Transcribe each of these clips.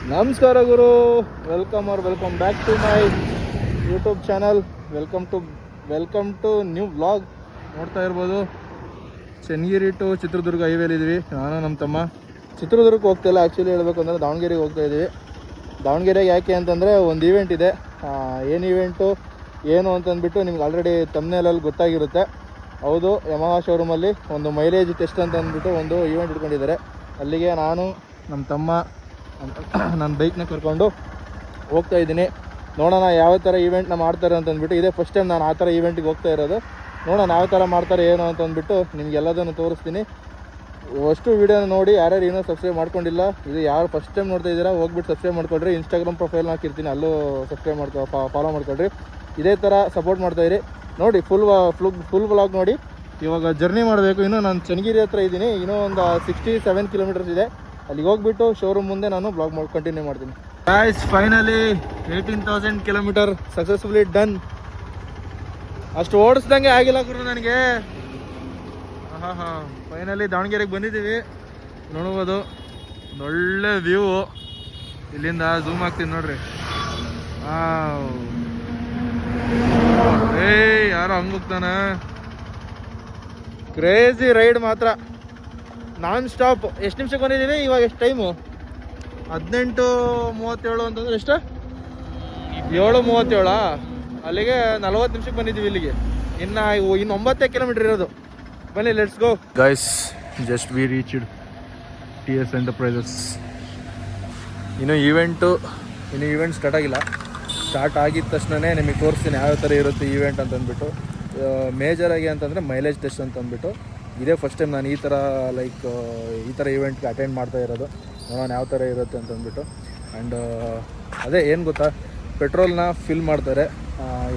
ನಮಸ್ಕಾರ ಗುರು, welcome back to my YouTube channel. Welcome to new vlog. ನೋಡ್ತಾ ಇರ್ಬೋದು, ಚನ್ನಗಿರಿ ಟು ಚಿತ್ರದುರ್ಗ ಹೈವೇಲಿದ್ವಿ. ನಾನು ನಮ್ಮ ತಮ್ಮ ಚಿತ್ರದುರ್ಗಕ್ಕೆ ಹೋಗ್ತಾಯಿಲ್ಲ, ಆ್ಯಕ್ಚುಲಿ ಹೇಳ್ಬೇಕಂದ್ರೆ ದಾವಣಗೆರೆಗೆ ಹೋಗ್ತಾ ಇದ್ದೀವಿ. ದಾವಣಗೆರೆಗೆ ಯಾಕೆ ಅಂತಂದರೆ ಒಂದು ಈವೆಂಟ್ ಇದೆ. ಏನು ಈವೆಂಟು ಏನು ಅಂತಂದ್ಬಿಟ್ಟು ನಿಮ್ಗೆ ಆಲ್ರೆಡಿ ತಮ್ನೇಲಲ್ಲಿ ಗೊತ್ತಾಗಿರುತ್ತೆ. ಹೌದು, ಯಮಹಾ ಶೋರೂಮಲ್ಲಿ ಒಂದು ಮೈಲೇಜ್ ಟೆಸ್ಟ್ ಅಂತ ಅಂದ್ಬಿಟ್ಟು ಒಂದು ಈವೆಂಟ್ ಇಟ್ಕೊಂಡಿದ್ದಾರೆ. ಅಲ್ಲಿಗೆ ನಾನು ನಮ್ಮ ತಮ್ಮ ನನ್ನ ಬೈಕ್ನ ಕರ್ಕೊಂಡು ಹೋಗ್ತಾ ಇದ್ದೀನಿ. ನೋಡೋಣ ಯಾವ ಥರ ಈವೆಂಟ್ನ ಮಾಡ್ತಾರೆ ಅಂತಂದ್ಬಿಟ್ಟು. ಇದೇ ಫಸ್ಟ್ ಟೈಮ್ ನಾನು ಆ ಥರ ಈವೆಂಟಿಗೆ ಹೋಗ್ತಾ ಇರೋದು. ನೋಡೋಣ ಯಾವ ಥರ ಮಾಡ್ತಾರೆ ಏನು ಅಂತಂದ್ಬಿಟ್ಟು ನಿಮ್ಗೆ ಎಲ್ಲದನ್ನು ತೋರಿಸ್ತೀನಿ. ಅಷ್ಟು ವೀಡಿಯೋನ ನೋಡಿ ಯಾರ್ಯಾರು ಏನೋ ಸಬ್ಸ್ಕ್ರೈಬ್ ಮಾಡ್ಕೊಂಡಿಲ್ಲ, ಇದು ಯಾರು ಫಸ್ಟ್ ಟೈಮ್ ನೋಡ್ತಾ ಇದ್ದೀರಾ ಹೋಗ್ಬಿಟ್ಟು ಸಬ್ಸ್ಕ್ರೈಬ್ ಮಾಡ್ಕೊಳ್ರಿ. ಇನ್ಸ್ಟಾಗ್ರಾಮ್ ಪ್ರೊಫೈಲ್ನ ಹಾಕಿರ್ತೀನಿ, ಅಲ್ಲೂ ಸಬ್ಸ್ಕ್ರೈಬ್ ಫಾಲೋ ಮಾಡ್ಕೊಳ್ರಿ. ಇದೇ ಥರ ಸಪೋರ್ಟ್ ಮಾಡ್ತಾಯಿರಿ. ನೋಡಿ ಫುಲ್ ವ್ಲಾಗ್ ನೋಡಿ. ಇವಾಗ ಜರ್ನಿ ಮಾಡಬೇಕು. ಇನ್ನೂ ನಾನು ಚನ್ನಗಿರಿ ಹತ್ರ ಇದ್ದೀನಿ. ಇನ್ನೂ ಒಂದು 67 ಕಿಲೋಮೀಟರ್ಸ್ ಇದೆ. ಅಲ್ಲಿಗೆ ಹೋಗ್ಬಿಟ್ಟು ಶೋರೂಮ್ ಮುಂದೆ ನಾನು ಬ್ಲಾಗ್ ಕಂಟಿನ್ಯೂ ಮಾಡ್ತೀನಿ. Guys, finally 18,000 kilometre successfully done. ಅಷ್ಟು ಓಡಿಸ್ದಂಗೆ ಆಗಿಲ್ಲ ಗುರು ನನಗೆ. ಫೈನಲಿ ದಾವಣಗೆರೆಗೆ ಬಂದಿದ್ದೀವಿ. ನೋಡ್ಬೋದು, ಒಳ್ಳೆ ವ್ಯೂ. ಇಲ್ಲಿಂದ ಝೂಮ್ ಆಗ್ತೀನಿ ನೋಡ್ರಿ. ಯಾರೋ ಹಂಗೆ ಹೋಗ್ತಾನೆ. ಕ್ರೇಜಿ ರೈಡ್ ಮಾತ್ರ, ನಾನ್ ಸ್ಟಾಪ್. ಎಷ್ಟು ನಿಮಿಷಕ್ಕೆ ಬಂದಿದ್ದೀವಿ ಇವಾಗ? ಎಷ್ಟು ಟೈಮು? 18:37 ಅಂತಂದ್ರೆ ಎಷ್ಟು? 7:37. ಅಲ್ಲಿಗೆ 40 ನಿಮಿಷಕ್ಕೆ ಬಂದಿದ್ದೀವಿ ಇಲ್ಲಿಗೆ. ಇನ್ನು 9 ಕಿಲೋಮೀಟರ್ ಇರೋದು. ಬನ್ನಿ, let's go guys. Just we reached TS enterprises. ಇನ್ನೂ ಈವೆಂಟ್ ಸ್ಟಾರ್ಟ್ ಆಗಿಲ್ಲ. ಸ್ಟಾರ್ಟ್ ಆಗಿದ ತಕ್ಷಣವೇ ನಿಮಗೆ ತೋರಿಸ್ತೀನಿ ಯಾವ ಥರ ಇರುತ್ತೆ ಈವೆಂಟ್ ಅಂತಂದ್ಬಿಟ್ಟು. ಮೇಜರಾಗಿ ಅಂತಂದರೆ ಮೈಲೇಜ್ ಟೆಸ್ಟ್ ಅಂತಂದ್ಬಿಟ್ಟು. ಇದೇ ಫಸ್ಟ್ ಟೈಮ್ ನಾನು ಈ ಥರ ಈವೆಂಟ್ಗೆ ಅಟೆಂಡ್ ಮಾಡ್ತಾ ಇರೋದು. ನೋಡೋಣ ಯಾವ ಥರ ಇರುತ್ತೆ ಅಂತಂದ್ಬಿಟ್ಟು. ಆ್ಯಂಡ್ ಅದೇ ಏನು ಗೊತ್ತಾ, ಪೆಟ್ರೋಲ್ನ ಫಿಲ್ ಮಾಡ್ತಾರೆ.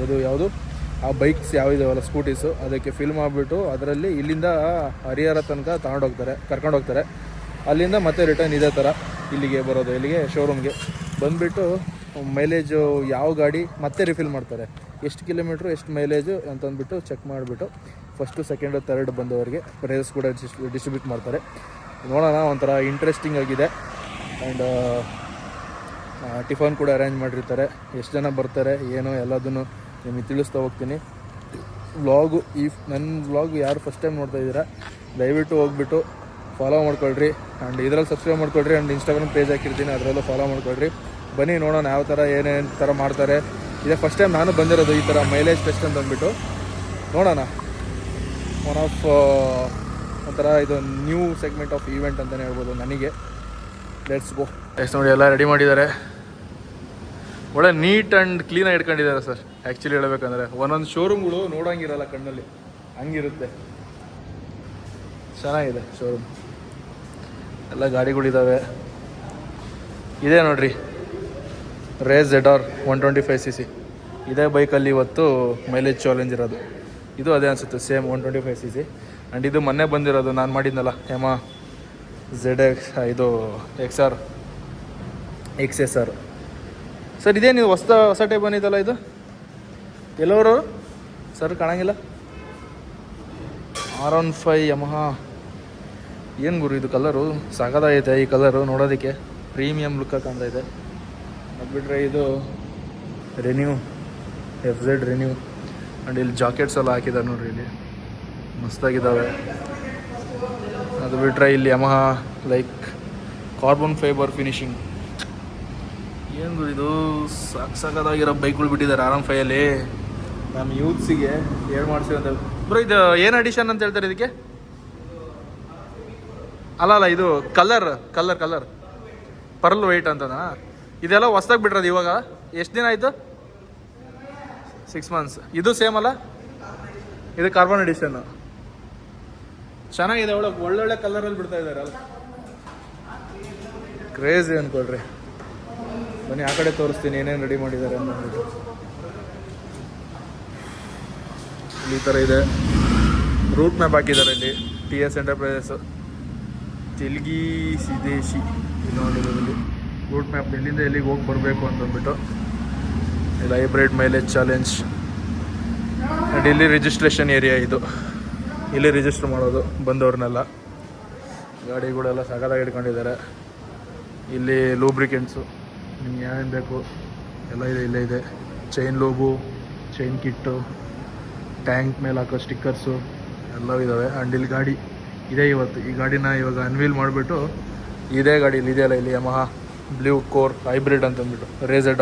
ಇದು ಯಾವುದು ಆ ಬೈಕ್ಸ್ ಯಾವಿದಾವಲ್ಲ, ಸ್ಕೂಟೀಸು, ಅದಕ್ಕೆ ಫಿಲ್ ಮಾಡಿಬಿಟ್ಟು ಅದರಲ್ಲಿ ಇಲ್ಲಿಂದ ಹರಿಹರ ತನಕ ಕರ್ಕೊಂಡು ಹೋಗ್ತಾರೆ. ಅಲ್ಲಿಂದ ಮತ್ತೆ ರಿಟರ್ನ್ ಇದೇ ಥರ ಇಲ್ಲಿಗೆ ಬರೋದು, ಇಲ್ಲಿಗೆ ಶೋರೂಮ್ಗೆ ಬಂದುಬಿಟ್ಟು ಮೈಲೇಜು ಯಾವ ಗಾಡಿ ಮತ್ತೆ ರಿಫಿಲ್ ಮಾಡ್ತಾರೆ, ಎಷ್ಟು ಕಿಲೋಮೀಟ್ರು ಎಷ್ಟು ಮೈಲೇಜು ಅಂತಂದ್ಬಿಟ್ಟು ಚೆಕ್ ಮಾಡಿಬಿಟ್ಟು ಫಸ್ಟು ಸೆಕೆಂಡು ಥರ್ಡ್ ಬಂದವರಿಗೆ ಪ್ರೈಸಸ್ ಕೂಡ ಡಿಸ್ಟ್ರಿಬ್ಯೂಟ್ ಮಾಡ್ತಾರೆ. ನೋಡೋಣ, ಒಂಥರ ಇಂಟ್ರೆಸ್ಟಿಂಗ್ ಆಗಿದೆ. ಆ್ಯಂಡ್ ಟಿಫನ್ ಕೂಡ ಅರೇಂಜ್ ಮಾಡಿರ್ತಾರೆ. ಎಷ್ಟು ಜನ ಬರ್ತಾರೆ ಏನೋ ಎಲ್ಲದನ್ನು ನಿಮಗೆ ತಿಳಿಸ್ತಾ ಹೋಗ್ತೀನಿ. ನನ್ನ ವ್ಲಾಗು ಯಾರು ಫಸ್ಟ್ ಟೈಮ್ ನೋಡ್ತಾ ಇದ್ದೀರಾ ದಯವಿಟ್ಟು ಹೋಗ್ಬಿಟ್ಟು ಫಾಲೋ ಮಾಡ್ಕೊಳ್ರಿ. ಆ್ಯಂಡ್ ಇದರಲ್ಲಿ ಸಬ್ಸ್ಕ್ರೈಬ್ ಮಾಡ್ಕೊಳ್ರಿ. ಆ್ಯಂಡ್ ಇನ್ಸ್ಟಾಗ್ರಾಮ್ ಪೇಜ್ ಹಾಕಿರ್ತೀನಿ, ಅದರಲ್ಲೂ ಫಾಲೋ ಮಾಡ್ಕೊಳ್ರಿ. ಬನ್ನಿ ನೋಡೋಣ ಯಾವ ಥರ ಏನೇನು ಥರ ಮಾಡ್ತಾರೆ. ಇದೇ ಫಸ್ಟ್ ಟೈಮ್ ನಾನು ಬಂದಿರೋದು ಈ ಥರ ಮೈಲೇಜ್ ಟೆಸ್ಟ್ ಅಂತ ಅಂದ್ಬಿಟ್ಟು. ನೋಡೋಣ, ಒಂಥರ ಇದು ನ್ಯೂ ಸೆಗ್ಮೆಂಟ್ ಆಫ್ ಈವೆಂಟ್ ಅಂತಲೇ ಹೇಳ್ಬೋದು ನನಗೆ. Let's go. ನೋಡಿ, ಎಲ್ಲ ರೆಡಿ ಮಾಡಿದ್ದಾರೆ. ಒಳ್ಳೆ ನೀಟ್ ಆ್ಯಂಡ್ ಕ್ಲೀನಾಗಿ ಇಟ್ಕೊಂಡಿದ್ದಾರೆ ಸರ್. ಆ್ಯಕ್ಚುಲಿ ಹೇಳ್ಬೇಕಂದ್ರೆ ಒಂದೊಂದು ಶೋರೂಮ್ಗಳು ನೋಡೋಂಗಿರಲ್ಲ ಕಣ್ಣಲ್ಲಿ, ಹಂಗಿರುತ್ತೆ. ಚೆನ್ನಾಗಿದೆ ಶೋರೂಮ್. ಎಲ್ಲ ಗಾಡಿಗಳಿದ್ದಾವೆ. ಇದೇ ನೋಡ್ರಿ, ರೇಸ್ ZR 125cc. ಇದೇ ಬೈಕಲ್ಲಿ ಇವತ್ತು ಮೈಲೇಜ್ ಚಾಲೆಂಜ್ ಇರೋದು. ಇದು ಅದೇ ಅನಿಸುತ್ತೆ, ಸೇಮ್ 125cc. ಆ್ಯಂಡ್ ಇದು ಮೊನ್ನೆ ಬಂದಿರೋದು ನಾನು ಮಾಡಿದ್ನಲ್ಲ, ಯಮಹಾ ಇದು XSR. ಸರ್ ಇದೇ ನೀವು ಹೊಸ ಟೈಪ್ ಬಂದಿದ್ದಲ್ಲ, ಇದು ಎಲ್ಲವರು ಸರ್ ಕಾಣಂಗಿಲ್ಲ. R15 Yamaha. ಏನು ಗುರು ಇದು ಕಲರು ಸಾಕಾಗೈತೆ. ಈ ಕಲರು ನೋಡೋದಕ್ಕೆ ಪ್ರೀಮಿಯಂ ಲುಕ್ ಕಾಣ್ತಾ ಇದೆ. ಅದು ಬಿಟ್ಟರೆ ಇದು FZ ರೆನ್ಯೂ. ಆ್ಯಂಡ್ ಇಲ್ಲಿ ಜಾಕೆಟ್ಸ್ ಎಲ್ಲ ಹಾಕಿದ್ದಾರೆ ನೋಡ್ರಿ, ಇಲ್ಲಿ ಮಸ್ತಾಗಿದ್ದಾವೆ. ಅದು ಬಿಟ್ಟರೆ ಇಲ್ಲಿ ಯಮಹಾ ಕಾರ್ಬನ್ ಫೈಬರ್ ಫಿನಿಶಿಂಗ್. ಏನು ಇದು ಸಾಕಾಗಿರೋ ಬೈಕ್ಗಳು ಬಿಟ್ಟಿದ್ದಾರೆ R15 ನಮ್ಮ ಯೂತ್ಸಿಗೆ ಹೇಳಿ ಮಾಡಿಸಿರೋಂಥ. ಬ್ರೋ, ಇದು ಏನು ಅಡಿಷನ್ ಅಂತ ಹೇಳ್ತಾರೆ ಇದಕ್ಕೆ? ಅಲ್ಲ ಇದು ಕಲರ್ ಪರ್ಲ್ ವೈಟ್ ಅಂತನಾ? ಇದೆಲ್ಲ ಹೊಸ್ದಾಗಿ ಬಿಟ್ಟಿರೋದು ಇವಾಗ. ಎಷ್ಟು ದಿನ ಆಯಿತು? 6 months. ಇದು ಸೇಮ್ ಅಲ್ಲ, ಇದು ಕಾರ್ಬನ್ ಎಡಿಷನ್ನು. ಚೆನ್ನಾಗಿದೆ, ಒಳ್ಳೊಳ್ಳೆ ಕಲರಲ್ಲಿ ಬಿಡ್ತಾ ಇದ್ದಾರೆ ಅಲ್ಲ. ಕ್ರೇಜಿ ಅಂದ್ಕೊಳ್ರಿ. ಬನ್ನಿ ಆ ಕಡೆ ತೋರಿಸ್ತೀನಿ ಏನೇನು ರೆಡಿ ಮಾಡಿದ್ದಾರೆ ಅಂದ್ಬಿಟ್ಟು. ಈ ಥರ ಇದೆ, ರೂಟ್ ಮ್ಯಾಪ್ ಹಾಕಿದ್ದಾರೆ ಇಲ್ಲಿ. TS ಎಂಟರ್ಪ್ರೈಸಸ್ ತೆಲ್ಗಿ ಸಿದೇಶಿ ನೋಡಿರೋದಲ್ಲಿ ರೂಟ್ ಮ್ಯಾಪ್ ಎಲ್ಲಿಂದ ಎಲ್ಲಿಗೆ ಹೋಗಿ ಬರಬೇಕು ಅಂತಂದ್ಬಿಟ್ಟು. ಇಲ್ಲಿ ಹೈಬ್ರಿಡ್ ಮೈಲೇಜ್ ಚಾಲೆಂಜ್. ಆ್ಯಂಡ್ ಇಲ್ಲಿ ರಿಜಿಸ್ಟ್ರೇಷನ್ ಏರಿಯಾ. ಇದು ಇಲ್ಲಿ ರಿಜಿಸ್ಟರ್ ಮಾಡೋದು ಬಂದವ್ರನ್ನೆಲ್ಲ. ಗಾಡಿಗಳೆಲ್ಲ ಸಗದಾಗಿ ಇಟ್ಕೊಂಡಿದ್ದಾರೆ. ಇಲ್ಲಿ ಲೂಬ್ರಿಕೆಂಟ್ಸು ನಿಮ್ಗೆ ಏನೇನು ಬೇಕು ಎಲ್ಲ ಇದೆ, ಇಲ್ಲೇ ಇದೆ. Chain lube, chain kit, tank ಮೇಲೆ ಹಾಕೋ ಸ್ಟಿಕ್ಕರ್ಸು ಎಲ್ಲವೂ ಇದ್ದಾವೆ. ಆ್ಯಂಡ್ ಇಲ್ಲಿ ಗಾಡಿ ಇದೆ ಇವತ್ತು. ಈ ಗಾಡಿನ ಇವಾಗ ಅನ್ವೀಲ್ ಮಾಡಿಬಿಟ್ಟು ಇದೇ ಗಾಡಿ ಇಲ್ಲಿ ಇದೆಯಲ್ಲ, ಇಲ್ಲಿ ಯಮಹಾ ಬ್ಲೂ ಕೋರ್ ಹೈಬ್ರಿಡ್ ಅಂತಂದ್ಬಿಟ್ಟು ರೇಝರ್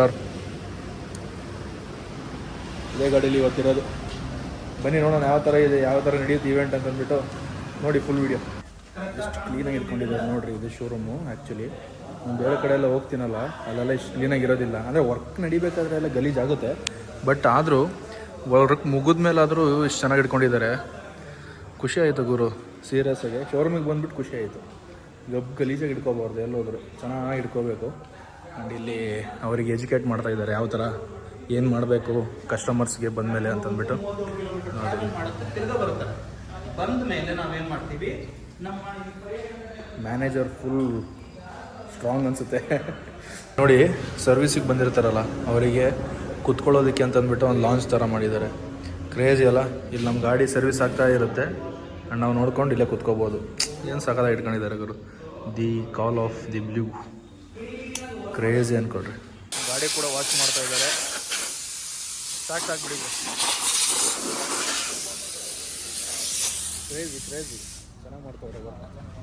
ಇದೇ ಗಾಡೀಲಿ ಇವತ್ತಿರೋದು. ಬನ್ನಿ ನೋಡೋಣ ಯಾವ ಥರ ಇದೆ, ಯಾವ ಥರ ನಡೆಯುತ್ತೆ ಇವೆಂಟ್ ಅಂತಂದ್ಬಿಟ್ಟು ನೋಡಿ ಫುಲ್ ವೀಡಿಯೋ. ಎಷ್ಟು ಕ್ಲೀನಾಗಿ ಇಟ್ಕೊಂಡಿದ್ದಾರೆ ನೋಡಿರಿ. ಇದು ಶೋರೂಮು ಆ್ಯಕ್ಚುಲಿ. ನಾನು ಬೇರೆ ಕಡೆ ಎಲ್ಲ ಹೋಗ್ತೀನಲ್ಲ, ಅಲ್ಲೆಲ್ಲ ಇಷ್ಟು ಕ್ಲೀನಾಗಿ ಇರೋದಿಲ್ಲ. ಅಂದರೆ ವರ್ಕ್ ನಡಿಬೇಕಾದ್ರೆ ಎಲ್ಲ ಗಲೀಜಾಗುತ್ತೆ, ಬಟ್ ಆದರೂ ವರ್ಕ್ ಮುಗಿದ ಮೇಲಾದರೂ ಇಷ್ಟು ಚೆನ್ನಾಗಿ ಇಟ್ಕೊಂಡಿದ್ದಾರೆ. ಖುಷಿ ಆಯಿತು ಗುರು, ಸೀರಿಯಸ್ಸಾಗಿ. ಶೋರೂಮಿಗೆ ಬಂದುಬಿಟ್ಟು ಖುಷಿ ಆಯಿತು. ಗಲೀಜಾಗಿ ಇಟ್ಕೋಬಾರ್ದು, ಎಲ್ಲೋದ್ರು ಚೆನ್ನಾಗಿ ಇಟ್ಕೋಬೇಕು. ಆ್ಯಂಡ್ ಇಲ್ಲಿ ಅವರಿಗೆ ಎಜುಕೇಟ್ ಮಾಡ್ತಾಯಿದ್ದಾರೆ ಯಾವ ಥರ ಏನು ಮಾಡಬೇಕು ಕಸ್ಟಮರ್ಸ್ಗೆ ಬಂದಮೇಲೆ ಅಂತಂದ್ಬಿಟ್ಟು. ಬಂದ ಮೇಲೆ ನಾವೇನು ಮಾಡ್ತೀವಿ, ನಮ್ಮ ಮ್ಯಾನೇಜರ್ ಫುಲ್ ಸ್ಟ್ರಾಂಗ್ ಅನಿಸುತ್ತೆ ನೋಡಿ. ಸರ್ವಿಸಿಗೆ ಬಂದಿರ್ತಾರಲ್ಲ ಅವರಿಗೆ ಕುತ್ಕೊಳ್ಳೋದಕ್ಕೆ ಅಂತಂದ್ಬಿಟ್ಟು ಒಂದು ಲಾಂಚ್ ಥರ ಮಾಡಿದ್ದಾರೆ. ಕ್ರೇಜಿ ಅಲ್ಲ. ಇಲ್ಲಿ ನಮ್ಮ ಗಾಡಿ ಸರ್ವಿಸ್ ಆಗ್ತಾ ಇರುತ್ತೆ ಆ್ಯಂಡ್ ನಾವು ನೋಡ್ಕೊಂಡು ಇಲ್ಲೇ ಕುತ್ಕೋಬೋದು. ಏನು ಸಖತ್ತಾಗಿ ಇಟ್ಕೊಂಡಿದ್ದಾರೆ ಗುರು. The call of the blue, crazy ಅಂದ್ಕೊಡ್ರಿ. ಗಾಡಿ ಕೂಡ ವಾಚ್ ಮಾಡ್ತಾ ಇದ್ದಾರೆ. ಸಾಕಾಗ್ಬಿಡಿ, ಕ್ರೇಜಿ ಚೆನ್ನಾಗಿ ಮಾಡ್ತಾವ್ರೆ.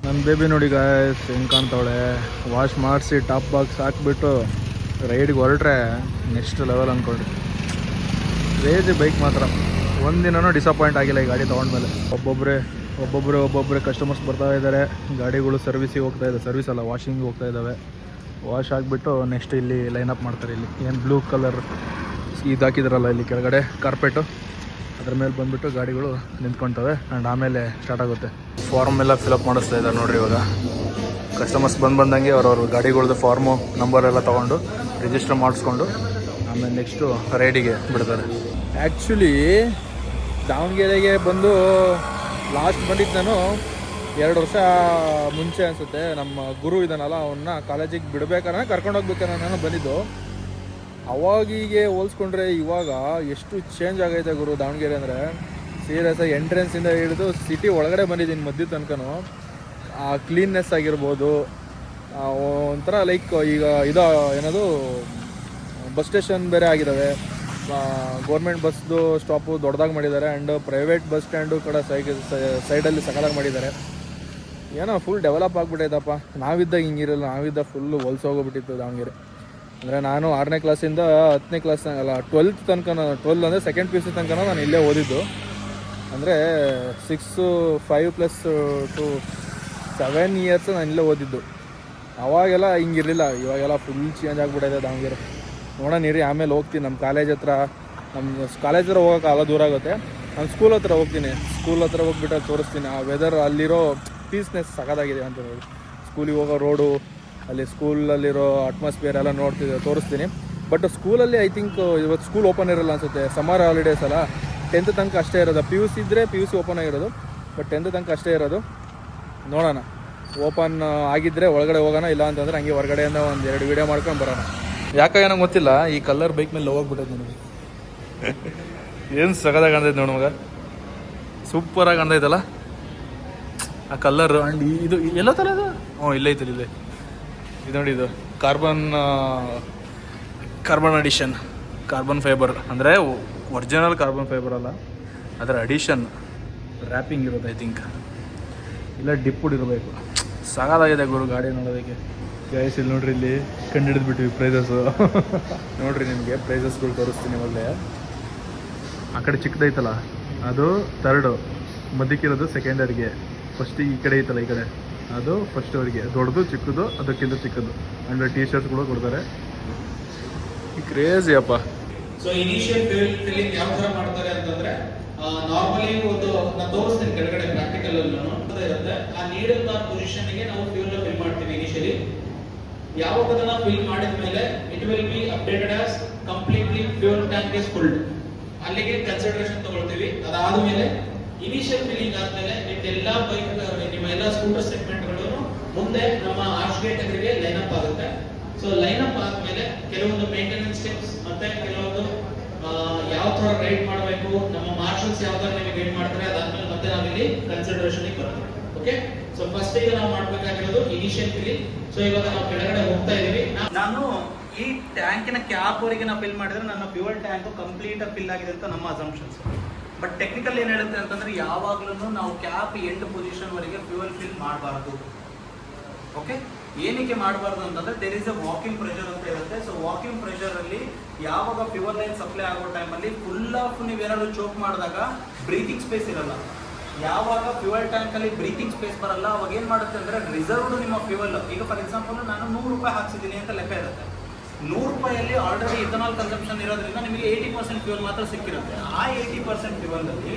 ನನ್ನ ಬೇಬಿ ನೋಡಿ ಗಾಯ್ಸ್ ಹೆಂಗೆ ಕಾಣ್ತಾವಳೆ. ವಾಶ್ ಮಾಡಿಸಿ ಟಾಪ್ ಬಾಕ್ಸ್ ಹಾಕ್ಬಿಟ್ಟು ರೈಡ್ಗೆ ಹೊರಟ್ರೆ ನೆಕ್ಸ್ಟ್ ಲೆವೆಲ್ ಅಂದ್ಕೊಳ್ರಿ. ಕ್ರೇಜಿ ಬೈಕ್ ಮಾತ್ರ. ಒಂದಿನೂ ಡಿಸಪಾಯಿಂಟ್ ಆಗಿಲ್ಲ ಈ ಗಾಡಿ ತೊಗೊಂಡ್ಮೇಲೆ. ಒಬ್ಬೊಬ್ಬರೇ ಕಸ್ಟಮರ್ಸ್ ಬರ್ತಾ ಇದ್ದಾರೆ. ಗಾಡಿಗಳು ಸರ್ವಿಸಿಗೆ ಹೋಗ್ತಾ ಇದೆ, ಸರ್ವಿಸ್ ಅಲ್ಲ ವಾಷಿಂಗ್ ಹೋಗ್ತಾ ಇದ್ದಾವೆ. ವಾಶ್ ಆಗಿಬಿಟ್ಟು ನೆಕ್ಸ್ಟ್ ಇಲ್ಲಿ ಲೈನಪ್ ಮಾಡ್ತಾರೆ. ಇಲ್ಲಿ ಏನು ಬ್ಲೂ ಕಲರ್ ಇದು ಹಾಕಿದ್ರಲ್ಲ ಇಲ್ಲಿ ಕೆಳಗಡೆ ಕಾರ್ಪೆಟು, ಅದ್ರ ಮೇಲೆ ಬಂದುಬಿಟ್ಟು ಗಾಡಿಗಳು ನಿಂತ್ಕೊಳ್ತವೆ ಆ್ಯಂಡ್ ಆಮೇಲೆ ಸ್ಟಾರ್ಟ್ ಆಗುತ್ತೆ. ಫಾರ್ಮ್ ಎಲ್ಲ ಫಿಲಪ್ ಮಾಡಿಸ್ತಾ ಇದ್ದಾರೆ ನೋಡಿರಿ. ಇವಾಗ ಕಸ್ಟಮರ್ಸ್ ಬಂದಂಗೆ ಅವ್ರವ್ರ ಗಾಡಿಗಳ್ದು ಫಾರ್ಮು ನಂಬರ್ ಎಲ್ಲ ತೊಗೊಂಡು ರಿಜಿಸ್ಟರ್ ಮಾಡಿಸ್ಕೊಂಡು ಆಮೇಲೆ ನೆಕ್ಸ್ಟು ರೈಡಿಗೆ ಬಿಡ್ತಾರೆ. ಆ್ಯಕ್ಚುಲಿ ದಾವಣಗೆರೆಗೆ ಬಂದು ಲಾಸ್ಟ್ ಬಂದಿದ್ದು ನಾನು 2 ವರ್ಷ ಮುಂಚೆ ಅನಿಸುತ್ತೆ. ನಮ್ಮ ಗುರು ಇದ್ದಾನಲ್ಲ, ಅವನ್ನ ಕಾಲೇಜಿಗೆ ಬಿಡಬೇಕಾದ್ರೆ ಕರ್ಕೊಂಡೋಗ್ಬೇಕಾದ್ರೆ ನಾನು ಬಂದಿದ್ದು. ಅವಾಗೀಗೆ ಹೋಲಿಸ್ಕೊಂಡ್ರೆ ಇವಾಗ ಎಷ್ಟು ಚೇಂಜ್ ಆಗೈತೆ ಗುರು ದಾವಣಗೆರೆ. ಅಂದರೆ ಸೀರಿಯಸ್ಸಾಗಿ ಎಂಟ್ರೆನ್ಸಿಂದ ಹಿಡಿದು ಸಿಟಿ ಒಳಗಡೆ ಬಂದಿದ್ದೀನಿ ಮಧ್ಯ ತನಕನೂ. ಆ ಕ್ಲೀನ್ನೆಸ್ ಆಗಿರ್ಬೋದು, ಒಂಥರ ಲೈಕ್ ಈಗ ಇದು ಏನದು ಬಸ್ ಸ್ಟೇಷನ್ ಬೇರೆ ಆಗಿದ್ದಾವೆ. ಗೌರ್ಮೆಂಟ್ ಬಸ್ದು ಸ್ಟಾಪು ದೊಡ್ಡದಾಗಿ ಮಾಡಿದ್ದಾರೆ ಆ್ಯಂಡ್ ಪ್ರೈವೇಟ್ ಬಸ್ ಸ್ಟ್ಯಾಂಡು ಕೂಡ ಸೈಡಲ್ಲಿ ಸಕಲಾಗಿ ಮಾಡಿದ್ದಾರೆ. ಏನೋ ಫುಲ್ ಡೆವಲಪ್ ಆಗಿಬಿಟ್ಟೈತಪ್ಪ. ನಾವಿದ್ದಾಗ ಹಿಂಗಿರಲ್ಲ, ನಾವಿದ್ದಾಗ ಫುಲ್ಲು ಹೊಲ್ಸೋಗ್ಬಿಟ್ಟಿತ್ತು ದಾವಣಗೆರೆ. ಅಂದರೆ ನಾನು 6ನೇ ಕ್ಲಾಸಿಂದ 10ನೇ ಕ್ಲಾಸ್ ಅಲ್ಲ 12th ತನಕ, 12 ಅಂದರೆ ಸೆಕೆಂಡ್ PUC ತನಕ ನಾನು ಇಲ್ಲೇ ಓದಿದ್ದು. ಅಂದರೆ 5 + 2 7 ಇಯರ್ಸ್ ನಾನು ಇಲ್ಲೇ ಓದಿದ್ದು. ಅವಾಗೆಲ್ಲ ಹಿಂಗಿರಲಿಲ್ಲ, ಇವಾಗೆಲ್ಲ ಫುಲ್ ಚೇಂಜ್ ಆಗಿಬಿಟ್ಟಿದೆ ದಾವಣಗೆರೆ. ನೋಡೋಣ ಇರಿ, ಆಮೇಲೆ ಹೋಗ್ತೀನಿ ನಮ್ಮ ಕಾಲೇಜ್ ಹತ್ರ. ನಮ್ಮ ಕಾಲೇಜ್ ಹತ್ರ ಹೋಗೋಕೆ ದೂರ ಆಗುತ್ತೆ. ನಾನು ಸ್ಕೂಲ್ ಹತ್ರ ಹೋಗ್ತೀನಿ. ಸ್ಕೂಲ್ ಹತ್ರ ಹೋಗ್ಬಿಟ್ಟು ತೋರಿಸ್ತೀನಿ ಆ ವೆದರ್, ಅಲ್ಲಿರೋ ಪೀಸ್ನೆಸ್ ಸಖತ್ತಾಗಿದೆ ಅಂತ ಹೇಳಿ. ಸ್ಕೂಲಿಗೆ ಹೋಗೋ ರೋಡು, ಅಲ್ಲಿ ಸ್ಕೂಲಲ್ಲಿರೋ ಅಟ್ಮಾಸ್ಫಿಯರ್ ಎಲ್ಲ ತೋರಿಸ್ತೀನಿ. ಬಟ್ ಸ್ಕೂಲಲ್ಲಿ ಐ ಥಿಂಕ್ ಇವತ್ತು ಸ್ಕೂಲ್ ಓಪನ್ ಇರೋಲ್ಲ ಅನಿಸುತ್ತೆ. ಸಮ್ಮರ್ ಹಾಲಿಡೇಸ್ ಅಲ್ಲ, 10th ತನಕ ಅಷ್ಟೇ ಇರೋದು. PUC ಇದ್ದರೆ PUC ಓಪನ್ ಆಗಿರೋದು, ಬಟ್ 10th ತನಕ ಅಷ್ಟೇ ಇರೋದು. ನೋಡೋಣ, ಓಪನ್ ಆಗಿದ್ದರೆ ಒಳಗಡೆ ಹೋಗೋಣ, ಇಲ್ಲ ಅಂತಂದರೆ ಹಂಗೆ ಹೊರಗಡೆಯಿಂದ 1-2 ವೀಡಿಯೋ ಮಾಡ್ಕೊಂಡು ಬರೋಣ. ಯಾಕೆ ಏನೋ ಗೊತ್ತಿಲ್ಲ, ಈ ಕಲರ್ ಬೈಕ್ ಮೇಲೆ ಹೋಗ್ಬಿಟ್ಟೈತೆ ನನಗೆ. ಏನು ಸಗದಾಗಿ ಕಾಣ್ತೈತೆ ನೋಡು ಮಗ, ಸೂಪರಾಗಿ ಕಾಣ್ತೈತಲ್ಲ ಆ ಕಲರ್. ಆ್ಯಂಡ್ ಇದು ಎಲ್ಲ ಥರ ಇದು ಇಲ್ಲೈತೆ ಇದು ನೋಡಿ, ಇದು ಕಾರ್ಬನ್ ಅಡಿಷನ್, ಕಾರ್ಬನ್ ಫೈಬರ್. ಅಂದರೆ ಒರಿಜಿನಲ್ ಕಾರ್ಬನ್ ಫೈಬರ್ ಅಲ್ಲ, ಅದರ ಅಡಿಷನ್ ರ್ಯಾಪಿಂಗ್ ಇರೋದು ಐ ಥಿಂಕ್. ಇಲ್ಲ ಡಿಪ್ಪುಡ್ ಇರಬೇಕು. ಸಾಕಾಗಿದೆ ಗುರು ಗಾಡಿ ನೋಡೋದಕ್ಕೆ. ಗೈಸ್ ಇಲ್ಲಿ ನೋಡ್ರಿ, ಇಲ್ಲಿ ಕಂಡುಹಿಡಿದ್ಬಿಟ್ವಿ ಪ್ರೈಸಸ್ಸು. ನೋಡ್ರಿ ನಿಮಗೆ ಪ್ರೈಸಸ್ಗಳು ತೋರಿಸ್ತೀನಿ ಒಳ್ಳೆ. ಆ ಕಡೆ ಚಿಕ್ಕದೈತಲ್ಲ ಅದು 3rd, ಮಧ್ಯಕ್ಕಿರೋದು ಸೆಕೆಂಡರಿಗೆ, ಫಸ್ಟ್ ಈ ಕಡೆ ಐತಲ್ಲ ಈ ಕಡೆ ಅದು ಫಸ್ಟ್ ಅವರಿಗೆ, ದೊಡ್ಡದು ಚಿಕ್ಕದು ಅದಕ್ಕಿಂತ ಚಿಕ್ಕದು. ಆ್ಯಂಡ್ T-shirts ಕೊಡ್ತಾರೆ. ಈ ಕ್ರೇಜಿ ಅಪ್ಪ. ಸೊ ಇನಿಷಿಯಲ್ ಫಿಲ್ಲಿಂಗ್ ಯಾವ ಥರ ಮಾಡ್ತಾರೆ ಅಂತಂದ್ರೆ, ನಾರ್ಮಲಿ ಒಂದು ನಾನು ತೋರಿಸ್ತೀನಿ ಕೆಳಗಡೆ ಪ್ರಾಕ್ಟಿಕಲ್ ಅಲ್ಲಿ ಇರುತ್ತೆ. ಆ ನೀಡಲ್ ಬಾರ್ ಪೊಸಿಷನ್ಗೆ ನಾವು ಫ್ಯೂಲ್ ಫಿಲ್ ಮಾಡ್ತೀವಿ ಇನಿಷಿಯಲಿ. ಯಾವಾಗ ಅದನ್ನ ಫಿಲ್ ಮಾಡಿದ ಮೇಲೆ it will be updated as completely fuel tank is fulled. ಅಲ್ಲಿಗೆ ಕನ್ಸಿಡರೇಷನ್ ತಗೊಳ್ತೀವಿ. ಅದಾದ್ಮೇಲೆ ಇನಿಷಿಯಲ್ ಫಿಲ್ಲಿಂಗ್ ಆದ್ಮೇಲೆ ಎಲ್ಲ ಬೈಕ್ ನಿಮ್ಮ ಎಲ್ಲ ಸ್ಕೂಟರ್ ಸೆಗ್ಮೆಂಟ್ಗಳು ಮುಂದೆ ನಮ್ಮ ಆರ್ಚ್ ಗೇಟ್ ಎದುರಿಗೆ ಲೈನ್ ಅಪ್ ಆಗುತ್ತೆ. ಸೊ ಲೈನ್ ಅಪ್ ಆದ್ಮೇಲೆ ಕೆಲವೊಂದು ಮೇಂಟೆನೆನ್ಸ್ ಸ್ಟೆಪ್ಸ್ ಮತ್ತೆ ಕೆಲವೊಂದು ಯಾವ ತರ ರೈಡ್ ಮಾಡಬೇಕು, ನಮ್ಮ ಮಾರ್ಷಲ್ಸ್ ಯಾವ ತರ ನಿಮಗೆ ಗೈಡ್ ಮಾಡ್ತಾರೆ, ಅದಾದ್ಮೇಲೆ ಮತ್ತೆ ನಾವಿಲ್ಲಿ ಕನ್ಸಿಡರೇಷನ್ ಬರ್ತೀವಿ. ಓಕೆ. ಸೊ ಫಸ್ಟ್ ಈಗ ನಾವು ಮಾಡಬೇಕಾಗಿರೋದು ಇನಿಷಿಯಲ್ ಫಿಲ್ಲಿಂಗ್. ಸೊ ಇವಾಗ ನಾವು ಕೆಳಗಡೆ ಹೋಗ್ತಾ ಇದೀವಿ. ನಾನು ಈ ಟ್ಯಾಂಕಿನ ಕ್ಯಾಪ್ ವರೆಗೆ ನಾವು ಫಿಲ್ ಮಾಡಿದ್ರೆ ನನ್ನ ಫ್ಯೂಯಲ್ ಟ್ಯಾಂಕ್ ಕಂಪ್ಲೀಟ್ ಆಗಿ ಫಿಲ್ ಆಗಿದೆ ಅಂತ ನಮ್ಮ ಅಸಂಪ್ಷನ್ಸ್. ಬಟ್ ಟೆಕ್ನಿಕಲ್ ಏನು ಹೇಳುತ್ತೆ ಅಂತಂದ್ರೆ ಯಾವಾಗ್ಲೂ ನಾವು ಕ್ಯಾಪ್ ಎಂಡ್ ಪೊಸಿಷನ್ ವರೆಗೆ ಫ್ಯೂಯಲ್ ಫಿಲ್ ಮಾಡಬಾರ್ದು. ಓಕೆ. ಏನಕ್ಕೆ ಮಾಡಬಾರ್ದು ಅಂತಂದ್ರೆ there is a working pressure ಅಂತ ಇರುತ್ತೆ. ಸೊ ವಾಕಿಂಗ್ ಪ್ರೆಷರ್ ಅಲ್ಲಿ ಯಾವಾಗ ಫ್ಯೂಯಲ್ ಲೈನ್ ಸಪ್ಲೈ ಆಗೋ ಟೈಮಲ್ಲಿ ಫುಲ್ ಆಫ್ ನೀವೇನಾದ್ರು ಚೋಕ್ ಮಾಡಿದಾಗ ಬ್ರೀತಿಂಗ್ ಸ್ಪೇಸ್ ಇರಲ್ಲ. ಯಾವಾಗ ಫ್ಯೂಯಲ್ ಟ್ಯಾಂಕ್ ಅಲ್ಲಿ ಬ್ರೀತಿಂಗ್ ಸ್ಪೇಸ್ ಬರಲ್ಲ ಅವಾಗ ಏನ್ ಮಾಡುತ್ತೆ ಅಂದ್ರೆ ರಿಸರ್ವ್ಡ್ ನಿಮ್ಮ ಫ್ಯೂಯಲ್, ಈಗ ಫಾರ್ ಎಕ್ಸಾಂಪಲ್ ನಾನು 100 ರೂಪಾಯಿ ಹಾಕ್ಸಿದ್ದೀನಿ ಅಂತ ಲೆಕ್ಕ ಇರುತ್ತೆ. 100 ರೂಪಾಯಲ್ಲಿ ಆಲ್ರೆಡಿ ಇಥನಾಲ್ ಕನ್ಸಂಪ್ಷನ್ ಇರೋದ್ರಿಂದ ನಿಮಗೆ 80% ಫ್ಯೂಯಲ್ ಮಾತ್ರ ಸಿಕ್ಕಿರುತ್ತೆ. ಆ 80% ಫ್ಯೂಯಲ್ ಅಲ್ಲಿ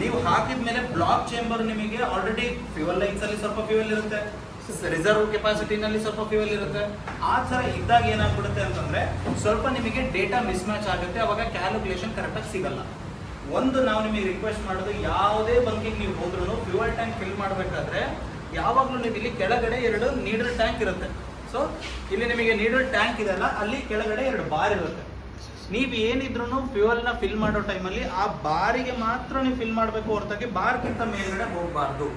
ನೀವು ಹಾಕಿದ ಮೇಲೆ ಬ್ಲಾಕ್ ಚೇಂಬರ್ ನಿಮಗೆ ಆಲ್ರೆಡಿ ಫ್ಯೂಯಲ್ ಲೈನ್ಸ್ ಅಲ್ಲಿ ಸ್ವಲ್ಪ ಫ್ಯೂಯಲ್ ಇರುತ್ತೆ, ರಿಸರ್ವ್ ಕೆಪಾಸಿಟಿನಲ್ಲಿ ಸ್ವಲ್ಪ ಫ್ಯೂಯಲ್ ಇರುತ್ತೆ. ಆ ಥರ ಇದ್ದಾಗ ಏನಾಗ್ಬಿಡುತ್ತೆ ಅಂತಂದ್ರೆ ಸ್ವಲ್ಪ ನಿಮಗೆ ಡೇಟಾ ಮಿಸ್ ಮ್ಯಾಚ್ ಆಗುತ್ತೆ. ಅವಾಗ ಕ್ಯಾಲ್ಕುಲೇಷನ್ ಕರೆಕ್ಟಾಗಿ ಸಿಗಲ್ಲ. ಒಂದು ನಾವು ನಿಮಗೆ ರಿಕ್ವೆಸ್ಟ್ ಮಾಡೋದು, ಯಾವುದೇ ಬಂಕಿಗೆ ನೀವು ಹೋದ್ರೂ ಫ್ಯೂಯಲ್ ಟ್ಯಾಂಕ್ ಫಿಲ್ ಮಾಡಬೇಕಾದ್ರೆ ಯಾವಾಗಲೂ ನೀವು ಇಲ್ಲಿ ಕೆಳಗಡೆ 2 ನೀಡಲ್ ಟ್ಯಾಂಕ್ ಇರುತ್ತೆ. ಸೊ ಇಲ್ಲಿ ನಿಮಗೆ ನೀಡಲ್ ಟ್ಯಾಂಕ್ ಇದೆಲ್ಲ, ಅಲ್ಲಿ ಕೆಳಗಡೆ 2 ಬಾರ್ ಇರುತ್ತೆ. ನೀವು ಏನಿದ್ರು ಫ್ಯೂಯಲ್ನ ಫಿಲ್ ಮಾಡೋ ಟೈಮಲ್ಲಿ ಆ ಬಾರಿಗೆ ಮಾತ್ರ ನೀವು ಫಿಲ್ ಮಾಡಬೇಕು ಹೊರತಾಗಿ ಬಾರ್ಗಿಂತ ಮೇಲ್ಗಡೆ ಹೋಗಬಾರ್ದು.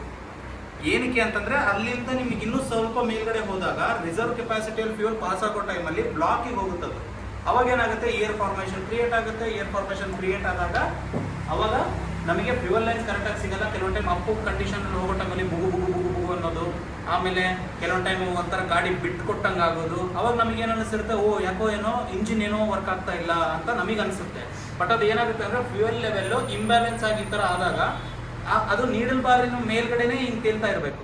ಏನಕ್ಕೆ ಅಂತಂದ್ರೆ ಅಲ್ಲಿಂದ ನಿಮಗೆ ಇನ್ನೂ ಸ್ವಲ್ಪ ಮೇಲ್ಗಡೆ ಹೋದಾಗ ರಿಸರ್ವ್ ಕೆಪಾಸಿಟಿಯಲ್ಲಿ ಫ್ಯೂಯಲ್ ಪಾಸ್ ಆಗೋ ಟೈಮಲ್ಲಿ ಬ್ಲಾಕಿಗೆ ಹೋಗುತ್ತದೆ. ಅವಾಗ ಏನಾಗುತ್ತೆ, ಏರ್ ಫಾರ್ಮೇಷನ್ ಕ್ರಿಯೇಟ್ ಆಗುತ್ತೆ. ಏರ್ ಫಾರ್ಮೇಷನ್ ಕ್ರಿಯೇಟ್ ಆದಾಗ ಅವಾಗ ನಮಗೆ ಫ್ಯೂಯಲ್ ಲೈನ್ಸ್ ಕರೆಕ್ಟಾಗಿ ಸಿಗಲ್ಲ. ಕೆಲವೊಂದು ಟೈಮ್ ಅಪ್ಪು ಕಂಡೀಷನ್ ಹೋಗೋ ಟೈಮಲ್ಲಿ ಬುಗು ಬುಗು ಬುಗು ಬುಗು ಅನ್ನೋದು, ಆಮೇಲೆ ಕೆಲವೊಂದು ಟೈಮ್ ಒಂಥರ ಗಾಡಿ ಬಿಟ್ಟು ಕೊಟ್ಟಂಗೆ ಆಗೋದು. ಅವಾಗ ನಮಗೆ ಏನು ಅನಿಸುತ್ತೆ, ಓ ಯಾಕೋ ಏನೋ ಇಂಜಿನ್ ಏನೋ ವರ್ಕ್ ಆಗ್ತಾ ಇಲ್ಲ ಅಂತ ನಮಗೆ ಅನಿಸುತ್ತೆ. ಬಟ್ ಅದು ಏನಾಗುತ್ತೆ ಅಂದರೆ ಫ್ಯೂಯಲ್ ಲೆವೆಲ್ಲು ಇಂಬ್ಯಾಲೆನ್ಸ್ ಆಗಿ ಈ ಥರ ಆದಾಗ ಅದು ನೀಡಲ್ ಬಾರಿನ ಮೇಲ್ಗಡೆನೇ ಹಿಂಗೆ ತೇಲ್ತಾ ಇರಬೇಕು.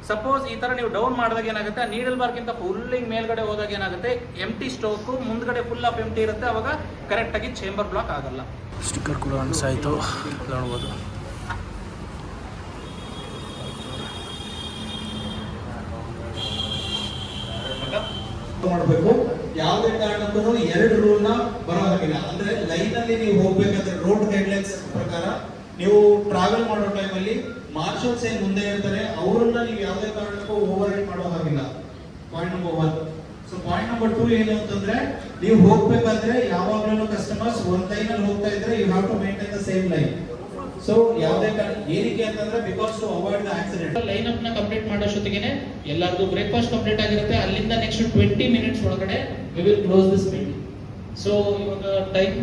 ಸಪೋಸ್ ಈ ಥರ ನೀವು ಡೌನ್ ಮಾಡಿದಾಗ ಏನಾಗುತ್ತೆ, ಆ ನೀಡಲ್ ಬಾರ್ಗಿಂತ ಫುಲ್ ಹಿಂಗೆ ಮೇಲ್ಗಡೆ ಹೋದಾಗ ಏನಾಗುತ್ತೆ, ಎಂಟಿ ಸ್ಟೋಕು ಮುಂದ್ಗಡೆ ಫುಲ್ ಆಫ್ ಎಂಟಿ ಇರುತ್ತೆ. ಅವಾಗ ಕರೆಕ್ಟಾಗಿ ಚೇಂಬರ್ ಬ್ಲಾಕ್ ಆಗಲ್ಲ. ಸ್ಟಿಕ್ಕರ್ ಕೂಡ ಅನ್ಸಾಯ್ತು, ನೋಡ್ಬೋದು. ಮಾಡಬೇಕು. ಯಾವುದೇ ಕಾರಣಕ್ಕೂ 2 ರೂಲ್ನ ಬರೋ ಹಾಗಿಲ್ಲ. ಅಂದ್ರೆ ಲೈನ್ ಅಲ್ಲಿ ನೀವು ಹೋಗ್ಬೇಕಾದ್ರೆ ರೋಡ್ ಗೈಡ್ಲೈನ್ಸ್ ಪ್ರಕಾರ ನೀವು ಟ್ರಾವೆಲ್ ಮಾಡೋ ಟೈಮಲ್ಲಿ ಮಾರ್ಷಲ್ಸ್ ಏನ್ ಮುಂದೆ ಇರ್ತಾರೆ ಅವರನ್ನ ನೀವು ಯಾವುದೇ ಕಾರಣಕ್ಕೂ ಓವರ್ ರೈಡ್ ಮಾಡೋ ಹಾಗಿಲ್ಲ. Point number 1. So point number 2 ಏನು ಅಂತಂದ್ರೆ, ನೀವು ಹೋಗ್ಬೇಕಾದ್ರೆ ಯಾವಾಗಲೂ ಕಸ್ಟಮರ್ಸ್ ಒಂದ್ ಲೈನ್ ಅಲ್ಲಿ ಹೋಗ್ತಾ ಇದ್ರೆ you have to maintain the same line. So ಯಾವುದೇ ಏನಕ್ಕೆ ಅಂತಂದ್ರೆ because to avoid the accident. Line up ನ ಕಂಪ್ಲೀಟ್ ಮಾಡೋಷ್ಟೊತ್ತಿಗೆ ಎಲ್ಲಾರ್ದು ಬ್ರೇಕ್ಫಾಸ್ಟ್ ಕಂಪ್ಲೀಟ್ ಆಗಿರುತ್ತೆ. ಅಲ್ಲಿಂದ ನೆಕ್ಸ್ಟ್ 20 ಮಿನಿಟ್ಸ್ ಒಳಗಡೆ we will close this meeting. So ಇವಾಗ ಟೈಮ್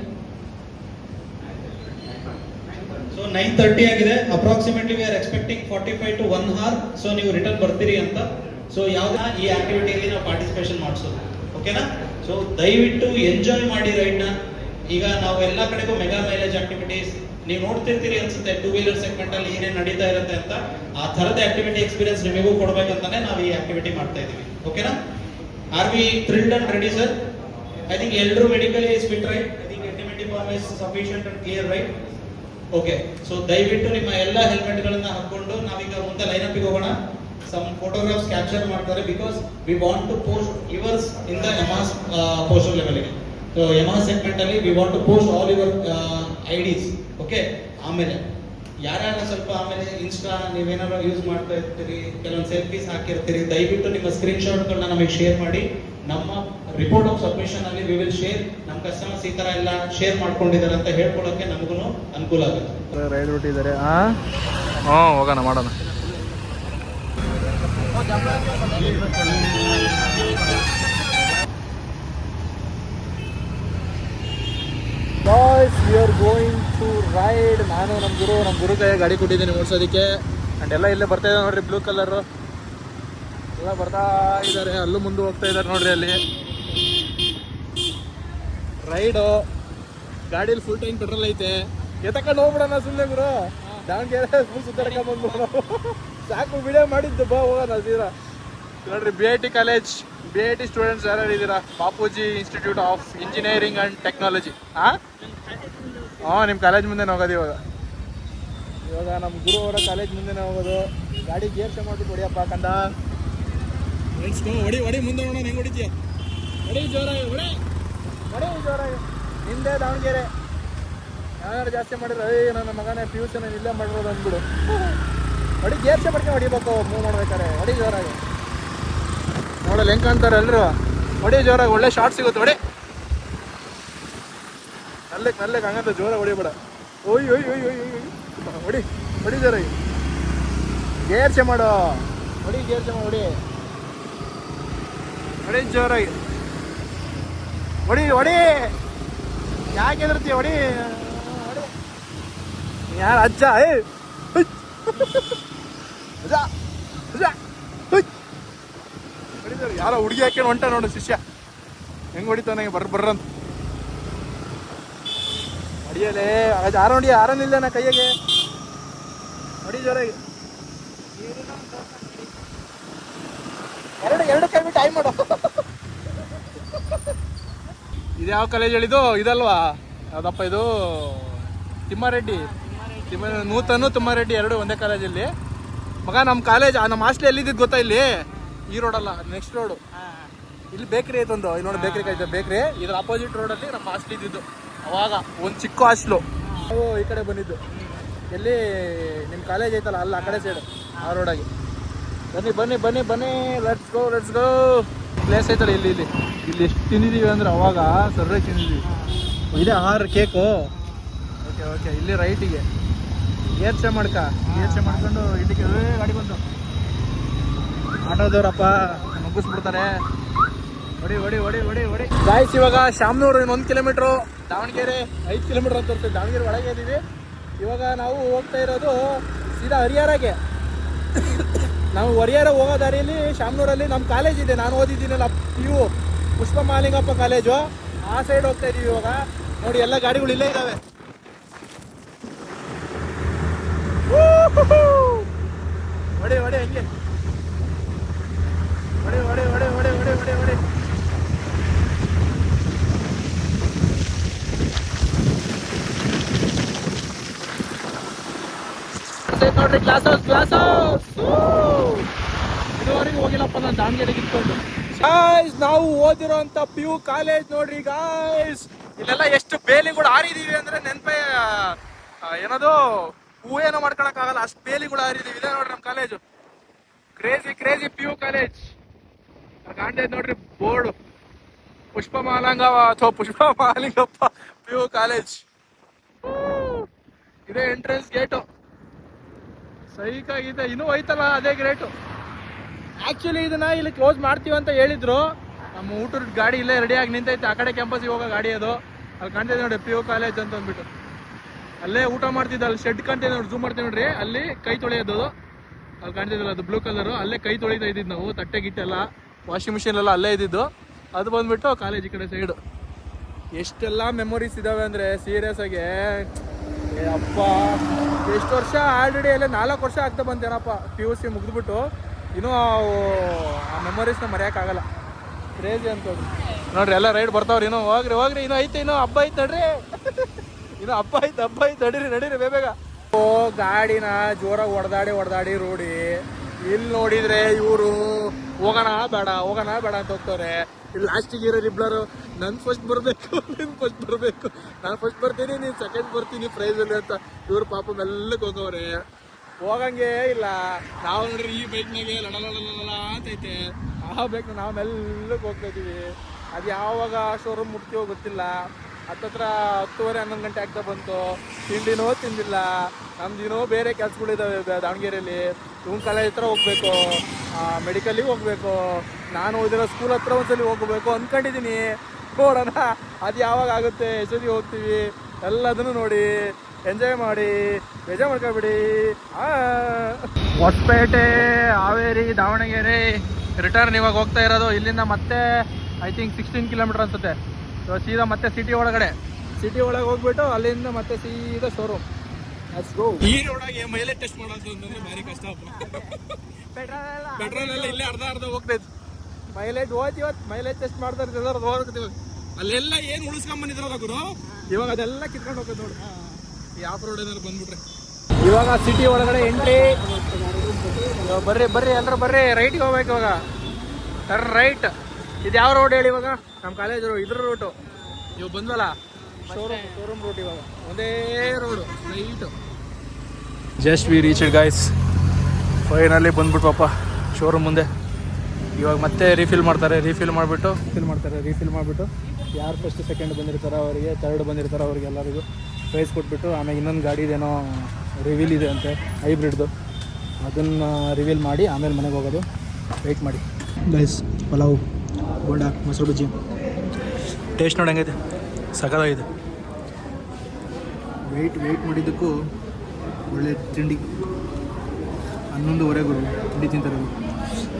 9:30 ಆಗಿದೆ. Approximately we are expecting 45 to 1 hour. So ನೀವು ರಿಟರ್ನ್ ಬರ್ತೀರಿ ಅಂತ. ಸೊ ಯಾವ್ದನ್ನ ಈ ಆಕ್ಟಿವಿಟಿಯಲ್ಲಿ ನಾವು ಪಾರ್ಟಿಸಿಪೇಷನ್ ಮಾಡಿಸೋದು, ಓಕೆನಾ? ಸೊ ದಯವಿಟ್ಟು ಎಂಜಾಯ್ ಮಾಡಿ ರೈಡ್ನ. ಈಗ ನಾವು ಎಲ್ಲ ಕಡೆಗೂ ಮೆಗಾ ಮೈಲೇಜ್ ಆಕ್ಟಿವಿಟೀಸ್ ನೀವು ನೋಡ್ತಿರ್ತೀರಿ ಅನ್ಸುತ್ತೆ, 2 ವೀಲರ್ ಸೆಗ್ಮೆಂಟ್ ಅಲ್ಲಿ ಏನೇನು ನಡೀತಾ ಇರುತ್ತೆ ಅಂತ. ಆ ಥರದ ಆಕ್ಟಿವಿಟಿ ಎಕ್ಸ್ಪೀರಿಯನ್ಸ್ ನಿಮಗೂ ಕೊಡ್ಬೇಕಂತಾನೆ ನಾವು ಈ ಆಕ್ಟಿವಿಟಿ ಮಾಡ್ತಾ ಇದೀವಿ, ಓಕೆನಾ? Are we thrilled and ready sir? I think ಎಲ್ಲರೂ medically is fit, right? I think indemnity form is sufficient and clear, right? Okay. So ದಯವಿಟ್ಟು ನಿಮ್ಮ ಎಲ್ಲ ಹೆಲ್ಮೆಟ್ಗಳನ್ನ ಹಾಕೊಂಡು ನಾವೀಗ ಮುಂದೆ ಲೈನಪ್ಗೆ ಹೋಗೋಣ. ಸಮ್ ಫೋಟೋಗ್ರಾಫ್ಸ್ ಕ್ಯಾಪ್ಚರ್ ಮಾಡ್ತಾರೆ because we want to post yours in the Yamaha's poster ಲೆವೆಲ್ಗೆ. ಸೊ ಯಮಾಸ್ ಸೆಗ್ಮೆಂಟ್ ಅಲ್ಲಿ we want to post all your IDs, okay? ಆಮೇಲೆ ಯಾರ್ಯಾರು ಸ್ವಲ್ಪ ಆಮೇಲೆ ಇನ್ಸ್ಟಾ ನೀವೇನಾದ್ರು ಯೂಸ್ ಮಾಡ್ತಾ ಇರ್ತೀರಿ, ಕೆಲವೊಂದು ಸೆಲ್ಫೀಸ್ ಹಾಕಿರ್ತೀರಿ, ದಯವಿಟ್ಟು ನಿಮ್ಮ ಸ್ಕ್ರೀನ್ ಶಾಟ್ಗಳನ್ನ ನಮಗೆ ಶೇರ್ ಮಾಡಿ. ನಮ್ಮ ರಿಪೋರ್ಟ್ ಆಫ್ ಸಬ್ಮಿಷನ್ ಅಲ್ಲಿ ವಿ ವಿಲ್ ಶೇರ್. ನಮ್ಮ ಕಸ್ಟಮರ್ಸ್ ಈ ತರ ಎಲ್ಲ ಶೇರ್ ಮಾಡ್ಕೊಂಡಿದ್ದಾರೆ ಅಂತ ಹೇಳ್ಕೊಳ್ಳೋಕೆ ನಮಗೂ ಅನುಕೂಲ ಆಗುತ್ತೆ. ರೈಡ್ ಬಿಟ್ಟಿದ್ದಾರೆ. ಹೋಗೋಣ, ಮಾಡೋಣ. Boys, we are going to ride. ನಾನು ನಮ್ಮ ಗುರು ಕೈಯಾಗ ಗಾಡಿ ಕೊಟ್ಟಿದ್ದೀನಿ ಓಡಿಸೋದಕ್ಕೆ. ಆ್ಯಂಡ್ ಎಲ್ಲ ಇಲ್ಲೇ ಬರ್ತಾ ಇದ್ದಾರೆ ನೋಡ್ರಿ, ಬ್ಲೂ ಕಲರು ಎಲ್ಲ ಬರ್ತಾ ಇದ್ದಾರೆ. ಅಲ್ಲೂ ಮುಂದೆ ಹೋಗ್ತಾ ಇದ್ದಾರೆ ನೋಡ್ರಿ. ಅಲ್ಲಿ ರೈಡು ಗಾಡೀಲಿ ಫುಲ್ ಟೈಮ್ ಪೆಟ್ರೋಲ್ ಐತೆ. ಎತ್ತಕೊಂಡು ಹೋಗ್ಬಿಡೋಣ ಸುಮ್ಮನೆ ಗುರು. ದಾವಣಗೆರೆ ಫುಲ್ ಸುತ್ತಾಡ್ಕೊಂಡು ಬಂದ್ಬಿಡೋಣ. ಸಾಕು ವಿಡಿಯೋ ಮಾಡಿದ್ದು, ಬಾ ಹೋಗೋಣ ಸೀರಾ. ನೋಡ್ರಿ, BIT ಕಾಲೇಜ್, BIT ಸ್ಟೂಡೆಂಟ್ಸ್ ಯಾರ್ಯಾರು ಇದ್ದೀರಾ? Bapuji institute of engineering and technology. ನಿಮ್ಮ ಕಾಲೇಜ್ ಮುಂದೆನೇ ಹೋಗೋದು ಇವಾಗ ನಮ್ಮ ಗುರು ಅವರ ಕಾಲೇಜ್ ಮುಂದೆನೇ ಹೋಗೋದು. ಗಾಡಿ ಗೇರ್ ಚೇಂಜ್ ಮಾಡ್ಬಿಟ್ಟು ಹೊಡಿಯಪ್ಪ ಕಂದ. ಹೊಡಿ ಮುಂದೆ ನೋಡೋಣ ಹೆಂಗೆ ಹೊಡಿತೀಯ. ಹೊಡಿ ಜೋರಾಗಿ, ಹೊಡಿ ಜೋರಾಗಿ. ಹಿಂದೆ ದಾವಣಗೆರೆ ಯಾರು ಜಾಸ್ತಿ ಮಾಡಿದ್ರೆ ನನ್ನ ಮಗನೇ PUC ಇಲ್ಲೇ ಮಾಡಿರೋದು ಅಂದ್ಬಿಡು. ಹೊಡಿ, ಗೇರ್ ಚೇಂಜ್ ಮಾಡ್ಕೊಂಡು ಹೊಡಿಬೇಕು ಮೂವ್ ಮಾಡ್ಬೇಕಾರೆ. ಹೊಡಿ ಜೋರಾಗಿ. ನೋಡಲ್ಲ ಹೆಂಗೆ ಕಾಣ್ತಾರೆ ಎಲ್ಲರೂ. ಹೊಡಿ ಜೋರಾಗಿ, ಒಳ್ಳೆ ಶಾರ್ಟ್ ಸಿಗುತ್ತೆ. ಹೊಡಿ ನಲ್ಲಕ್ಕೆ ಹಂಗಂತ ಜೋರಾಗಿ ಹೊಡಿಬೇಡ. ಹೊಡಿ ಜೋರಾಗಿ. ಗೇರ್ ಚೆ ಮಾಡು, ಹೊಡಿ ಗೇರ್ ಚೆ ಹೊಡಿ, ಹೊಡಿ ಜೋರಾಗಿ ಹೊಡಿ ಹೊಡಿ, ಯಾಕೆ ಎದುರ್ತೀಯ, ಹೊಡಿ ಹೊಡಿ. ಯಾರು ಅಜ್ಜ? ಏ ಅಜ್ಜ ಅಜ್ಜ ಹೊಡಿತಾರೆ. ಯಾರೋ ಹುಡುಗಿ ಹಾಕಿ ಹೊಂಟ ನೋಡು ಶಿಷ್ಯ, ಹೆಂಗ್ ಹೊಡಿತಾನೆ ಬರ್ರಂತ ಹೊಡಿಯಲೇ. ಆರ ಹೊಡಿ, ಆರನಿಲ್ಲ ನಾ ಕೈಯಾಗೆ, ಹೊಡಿ ಜೋರಾಗಿ. ಎರಡು ಕೈ ಬಿಟ್ಟು ಟೈಮ್ ಮಾಡು. ಇದು ಯಾವ ಕಾಲೇಜ್ ಹೇಳಿದ್ದು? ಇದಲ್ವಾ ಯಾವ್ದಪ್ಪ ಇದು? ತಿಮ್ಮಾರೆಡ್ಡಿ. ನೂತನು ತಿಮ್ಮಾರೆಡ್ಡಿ ಎರಡು ಒಂದೇ ಕಾಲೇಜಲ್ಲಿ. ಮಗ ನಮ್ಮ ಕಾಲೇಜ್, ನಮ್ಮ ಹಾಸ್ಟೆಲ್ ಎಲ್ಲಿದ್ದು ಗೊತ್ತಾ? ಇಲ್ಲಿ ಈ ರೋಡಲ್ಲ, ನೆಕ್ಸ್ಟ್ ರೋಡು. ಇಲ್ಲಿ ಬೇಕ್ರಿ ಐತೊಂದು, ಇಲ್ಲಿ ನೋಡಿ ಬೇಕ್ರಿ ಐತೆ. ಬೇಕ್ರಿ ಇದ್ರ ಅಪೋಸಿಟ್ ರೋಡಲ್ಲಿ ನಮ್ಮ ಹಾಸ್ಟೆಲ್ ಇದ್ದಿದ್ದು. ಅವಾಗ ಒಂದು ಚಿಕ್ಕ ಹಾಸ್ಟ್ಲು. ನಾವು ಈ ಕಡೆ ಬಂದಿದ್ದು. ಎಲ್ಲಿ ನಿಮ್ಮ ಕಾಲೇಜ್ ಐತಲ್ಲ ಅಲ್ಲ, ಆ ಕಡೆ ಸೈಡು, ಆ ರೋಡಾಗಿ. ಬನ್ನಿ ಬನ್ನಿ ಬನ್ನಿ ಬನ್ನಿ, let's go let's go. Place ಐತಲ್ಲ ಇಲ್ಲಿ ಇಲ್ಲಿ ಇಲ್ಲಿ ಎಷ್ಟು ತಿಂದಿದ್ದೀವಿ ಅಂದ್ರೆ ಅವಾಗ ಸರ್ರೆ ತಿಂದಿದ್ದೀವಿ. ಇದೇ ಆಹಾರ ಕೇಕು. ಓಕೆ ಓಕೆ, ಇಲ್ಲಿ ರೈಟಿಗೆ ಗೇರ್ ಚೆ ಮಾಡ್ಕೊಂಡು ಇಲ್ಲಿಗೆ ಗಾಡಿ ಬಂತು. ಆಟೋದವ್ರಪ್ಪ ಮುಗಿಸ್ಬಿಡ್ತಾರೆ. ಹೊಡಿ ಹೊಡಿ ಹೊಡಿ ಹೊಡಿ ಹೊಡಿ. ಗಾಯ್ಸ್, ಇವಾಗ ಶಾಮನೂರು ಇನ್ನು 1 ಕಿಲೋಮೀಟ್ರು, ದಾವಣಗೆರೆ 5 ಕಿಲೋಮೀಟ್ರ್ ಅಂತ ಇರ್ತದೆ. ದಾವಣಗೆರೆ ಒಳಗೆ ಇದ್ದೀವಿ. ಇವಾಗ ನಾವು ಹೋಗ್ತಾ ಇರೋದು ಸೀದಾ ಹರಿಹರಗೆ. ನಾವು ಹರಿಹರ ಹೋಗೋ ದಾರಿಯಲ್ಲಿ ಶಾಮನೂರಲ್ಲಿ ನಮ್ಮ ಕಾಲೇಜ್ ಇದೆ, ನಾನು ಓದಿದ್ದೀನಲ್ಲ PU ಪುಷ್ಪ ಮಹಾಲಿಂಗಪ್ಪ ಕಾಲೇಜು, ಆ ಸೈಡ್ ಹೋಗ್ತಾ ಇದ್ದೀವಿ ಇವಾಗ. ನೋಡಿ ಎಲ್ಲ ಗಾಡಿಗಳು ಇಲ್ಲೇ ಇದ್ದಾವೆ. ಹೊಡಿ ಹೊಡಿ ಹಂಗೆ ಹೊಡಿ ಹೊಡಿ ಹೊಡಿ ಹೊಡಿ ಹೊಡಿ ಹೊಡಿ ಹೊಡಿ. ನೋಡ್ರಿ ಕ್ಲಾಸ್ ಹೌಸ್. ಇದುವರೆಗೂ ಹೋಗಿಲ್ಲಪ್ಪ ನಾನು ದಾವಣಗೆರೆಗೆ ಇಟ್ಕೊಂಡು. ಗಾಯ್ಸ್, ನಾವು ಓದಿರೋಂಥ PU ಕಾಲೇಜ್ ನೋಡ್ರಿ ಗಾಯ್ಸ್. ಇಲ್ಲೆಲ್ಲ ಎಷ್ಟು ಬೇಲಿಗಳು ಹಾರಿದೀವಿ ಅಂದ್ರೆ ನೆನಪೇ ಏನದು ಹೂವೇನೋ ಮಾಡ್ಕೊಳಕ್ಕಾಗಲ್ಲ, ಅಷ್ಟು ಬೇಲಿಗಳು ಹಾರಿದೀವಿ. ಇದೆ ನೋಡ್ರಿ ನಮ್ಮ college, crazy crazy PU college. ಕಾಣ್ತಾ ಇದ್ ನೋಡ್ರಿ ಬೋರ್ಡು, ಪುಷ್ಪ ಮಹಾಲಿಂಗಪ್ಪ PU ಕಾಲೇಜ್. ಇದೇ ಎಂಟ್ರೆನ್ಸ್ ಗೇಟು. ಸೈಕಾಗಿದೆ, ಇನ್ನೂ ಹೋಯ್ತಲ್ಲ ಅದೇ ಗ್ರೇಟು. ಆ್ಯಕ್ಚುಲಿ ಇದನ್ನ ಇಲ್ಲಿ ಕ್ಲೋಸ್ ಮಾಡ್ತೀವಿ ಅಂತ ಹೇಳಿದ್ರು. ನಮ್ಮ ಊಟದ ಗಾಡಿ ಇಲ್ಲೇ ರೆಡಿಯಾಗಿ ನಿಂತೈತೆ, ಆ ಕಡೆ ಕ್ಯಾಂಪಸ್ಗೆ ಹೋಗೋ ಗಾಡಿ ಅದು. ಅಲ್ಲಿ ಕಾಣ್ತಿದೆ ನೋಡಿ PU ಕಾಲೇಜ್ ಅಂತ ಅಂದ್ಬಿಟ್ಟು. ಅಲ್ಲೇ ಊಟ ಮಾಡ್ತಿದ್ದೆ, ಅಲ್ಲಿ ಶೆಡ್ ಕಾಣ್ತಿದೆ ನೋಡಿ, ಝೂಮ್ ಮಾಡ್ತೀವಿ ನೋಡ್ರಿ. ಅಲ್ಲಿ ಕೈ ತೊಳೆಯೋದು, ಅಲ್ಲಿ ಕಾಣ್ತಿದ್ದಲ್ಲ ಅದು ಬ್ಲೂ ಕಲರು, ಅಲ್ಲೇ ಕೈ ತೊಳಿತಾ ಇದ್ದಿದ್ದು ನಾವು. ತಟ್ಟೆ ಗಿಟ್ಟೆಲ್ಲ, ವಾಷಿಂಗ್ ಮಿಷಿನ್ ಎಲ್ಲ ಅಲ್ಲೇ ಇದ್ದಿದ್ದು. ಅದು ಬಂದ್ಬಿಟ್ಟು ಕಾಲೇಜ್ ಈ ಕಡೆ ಸೈಡು. ಎಷ್ಟೆಲ್ಲ ಮೆಮೊರೀಸ್ ಇದ್ದಾವೆ ಅಂದರೆ ಸೀರಿಯಸ್ ಆಗಿ ಅಪ್ಪ. ಎಷ್ಟು ವರ್ಷ ಆಲ್ರೆಡಿ ಅಲ್ಲೇ 4 ವರ್ಷ ಆಗ್ತಾ ಬಂತೇನಪ್ಪ PUC ಮುಗಿದ್ಬಿಟ್ಟು. ಇನ್ನೂ ಆ ಮೆಮೊರೀಸ್ನ ಮರೆಯೋಕ್ಕಾಗಲ್ಲ. ಕ್ರೇಜಿ ಅಂತದ್ದು ನೋಡ್ರಿ. ಎಲ್ಲ ರೈಡ್ ಬರ್ತಾವ್ರಿ. ಇನ್ನೂ ಹೋಗ್ರಿ ಹೋಗ್ರಿ, ಇನ್ನೂ ಐತೆ, ಇನ್ನೂ ಹಬ್ಬ ಐತೆ ನಡ್ರಿ. ಇನ್ನೂ ಹಬ್ಬ ಐತೆ ನಡೀರಿ ಬೇಗ. ಓ ಗಾಡಿನ ಜೋರಾಗಿ ಹೊಡೆದಾಡಿ ರೋಡಿ. ಇಲ್ಲಿ ನೋಡಿದ್ರೆ ಇವರು ಹೋಗೋಣ ಬೇಡ ಅಂತ ಹೋಗ್ತವ್ರೆ. ಇಲ್ಲಿ ಲಾಸ್ಟಿಗೆ ಇರೋ ಇಬ್ಳರು ನನ್ ಫಸ್ಟ್ ಬರಬೇಕು, ನೀನು ಫಸ್ಟ್ ಬರಬೇಕು, ನಾನು ಫಸ್ಟ್ ಬರ್ತೀನಿ, ನೀನು ಸೆಕೆಂಡ್ ಬರ್ತೀನಿ ಪ್ರೈಸಲ್ಲಿ ಅಂತ. ಇವ್ರು ಪಾಪ ಮೆಲ್ಲಕ್ಕೆ ಹೋಗವ್ರೆ, ಹೋಗಂಗೆ ಇಲ್ಲ. ನಾವು ನೋಡ್ರಿ ಈ ಬೈಕ್ನಾಗೆ ಲಡಲಡಲ ಅಂತೈತೆ, ಆ ಬೈಕ್ನ ನಾವು ಮೆಲ್ಲಕ್ಕೆ ಹೋಗ್ತಾ ಇದ್ದೀವಿ. ಅದು ಯಾವಾಗ ಶೋರೂಮ್ ಮುಟ್ತೀವೋ ಗೊತ್ತಿಲ್ಲ. ಹತ್ತತ್ರ 10:30 11 ಗಂಟೆ ಆಗ್ತಾ ಬಂತು. ತಿಂಡಿನೋ ತಿಂದಿಲ್ಲ. ನಮ್ದಿನೋ ಬೇರೆ ಕೆಲಸಗಳಿದ್ದಾವೆ ದಾವಣಗೆರೆಯಲ್ಲಿ. ಇವನ್ ಕಾಲೇಜ್ ಹತ್ರ ಹೋಗ್ಬೇಕು, ಮೆಡಿಕಲಿಗೆ ಹೋಗ್ಬೇಕು, ನಾನು ಓದಿರೋ ಸ್ಕೂಲ್ ಹತ್ರ ಒಂದ್ಸಲಿ ಹೋಗ್ಬೇಕು ಅಂದ್ಕೊಂಡಿದ್ದೀನಿ. ನೋಡೋಣ ಅದು ಯಾವಾಗ ಆಗುತ್ತೆ. ಎಷ್ಟೊತ್ತಿ ಹೋಗ್ತೀವಿ ಎಲ್ಲದನ್ನು ನೋಡಿ ಎಂಜಾಯ್ ಮಾಡಿ ಬೇಜಾರು ಮಾಡ್ಕೊಬಿಡಿ. ಹೊಸಪೇಟೆ, ಹಾವೇರಿ, ದಾವಣಗೆರೆ ರಿಟರ್ನ್ ಇವಾಗ ಹೋಗ್ತಾ ಇರೋದು. ಇಲ್ಲಿಂದ ಮತ್ತೆ ಐ ಥಿಂಕ್ 16 ಕಿಲೋಮೀಟರ್ ಅನ್ಸುತ್ತೆ. ಸೊ ಸೀದಾ ಮತ್ತೆ ಸಿಟಿ ಒಳಗೆ ಹೋಗ್ಬಿಟ್ಟು ಅಲ್ಲಿಂದ ಮತ್ತೆ ಸೀದಾ ಶೋರೂಮ್. ಈ ರೋಡಾಗೆ ಮೈಲೇಜ್ ಟೆಸ್ಟ್ ಮಾಡೋದು ಅಂತಂದ್ರೆ ಭಾರಿ ಕಷ್ಟ. ಪೆಟ್ರೋಲ್ ಎಲ್ಲ ಇಲ್ಲೇ ಅರ್ಧ ಹೋಗ್ತೈತೆ. ಮೈಲೇಜ್ ಇವತ್ತು ಮೈಲೇಜ್ ಟೆಸ್ಟ್ ಮಾಡ್ತಾರೆ. ಅಲ್ಲೆಲ್ಲ ಏನು ಉಳಿಸ್ಕೊಂಬಂದಿದ್ರಲ್ಲ ಗುರು, ಇವಾಗ ಅದೆಲ್ಲ ಕಿತ್ಕೊಂಡು ಹೋಗೋದು ನೋಡಿ. ಈ ಆಫ್ ರೋಡ್ ಏನಾದ್ರು ಬಂದ್ಬಿಟ್ರೆ. ಇವಾಗ ಸಿಟಿ ಒಳಗಡೆ ಎಂಟ್ರಿ. ಬರ್ರಿ ಎಲ್ಲರೂ ಬರ್ರಿ. ರೈಟ್ಗೆ ಹೋಗ್ಬೇಕು ಇವಾಗ, ಟರ್ನ್ ರೈಟ್. ಇದು ಯಾವ ರೋಡ್ ಹೇಳಿ? ಇವಾಗ ನಮ್ಮ ಕಾಲೇಜ್ ಇದ್ರ ರೂಟು. ಇವಾಗ ಬಂದ್ವಲ್ಲ ಶೋರೂಮ್ ರೂಟ್. ಇವಾಗ ಒಂದೇ road right. Just we reach it guys. Finally ಬಂದ್ಬಿಟ್ವಪ್ಪ ಶೋರೂಮ್ ಮುಂದೆ. ಇವಾಗ ಮತ್ತೆ ರೀಫಿಲ್ ಮಾಡಿಬಿಟ್ಟು ಯಾರು ಫಸ್ಟ್ ಸೆಕೆಂಡ್ ಬಂದಿರ್ತಾರೋ ಅವರಿಗೆ, ಥರ್ಡ್ ಬಂದಿರ್ತಾರೋ ಅವ್ರಿಗೆ ಎಲ್ಲರಿಗೂ ಪ್ರೈಸ್ ಕೊಟ್ಬಿಟ್ಟು ಆಮೇಲೆ ಇನ್ನೊಂದು ಗಾಡಿದೇನೋ ರಿವೀಲ್ ಇದೆ ಅಂತೆ, ಹೈಬ್ರಿಡ್ದು. ಅದನ್ನು ರಿವೀಲ್ ಮಾಡಿ ಆಮೇಲೆ ಮನೆಗೆ ಹೋಗೋದು. ವೆಯ್ಟ್ ಮಾಡಿ ಗೈಸ್. ಪಲಾವು, ಬೋಂಡ, ಮೊಸರು ಬಜ್ಜಿ ಟೇಸ್ಟ್ ನೋಡಿ ಹೆಂಗೈತೆ, ಸಖತ್ತಾಗಿದೆ. ವೆಯ್ಟ್ ಮಾಡಿದ್ದಕ್ಕೂ ಒಳ್ಳೆ ತಿಂಡಿ. 11:15 ತಿಂಡಿ ತಿಂತಾರೆ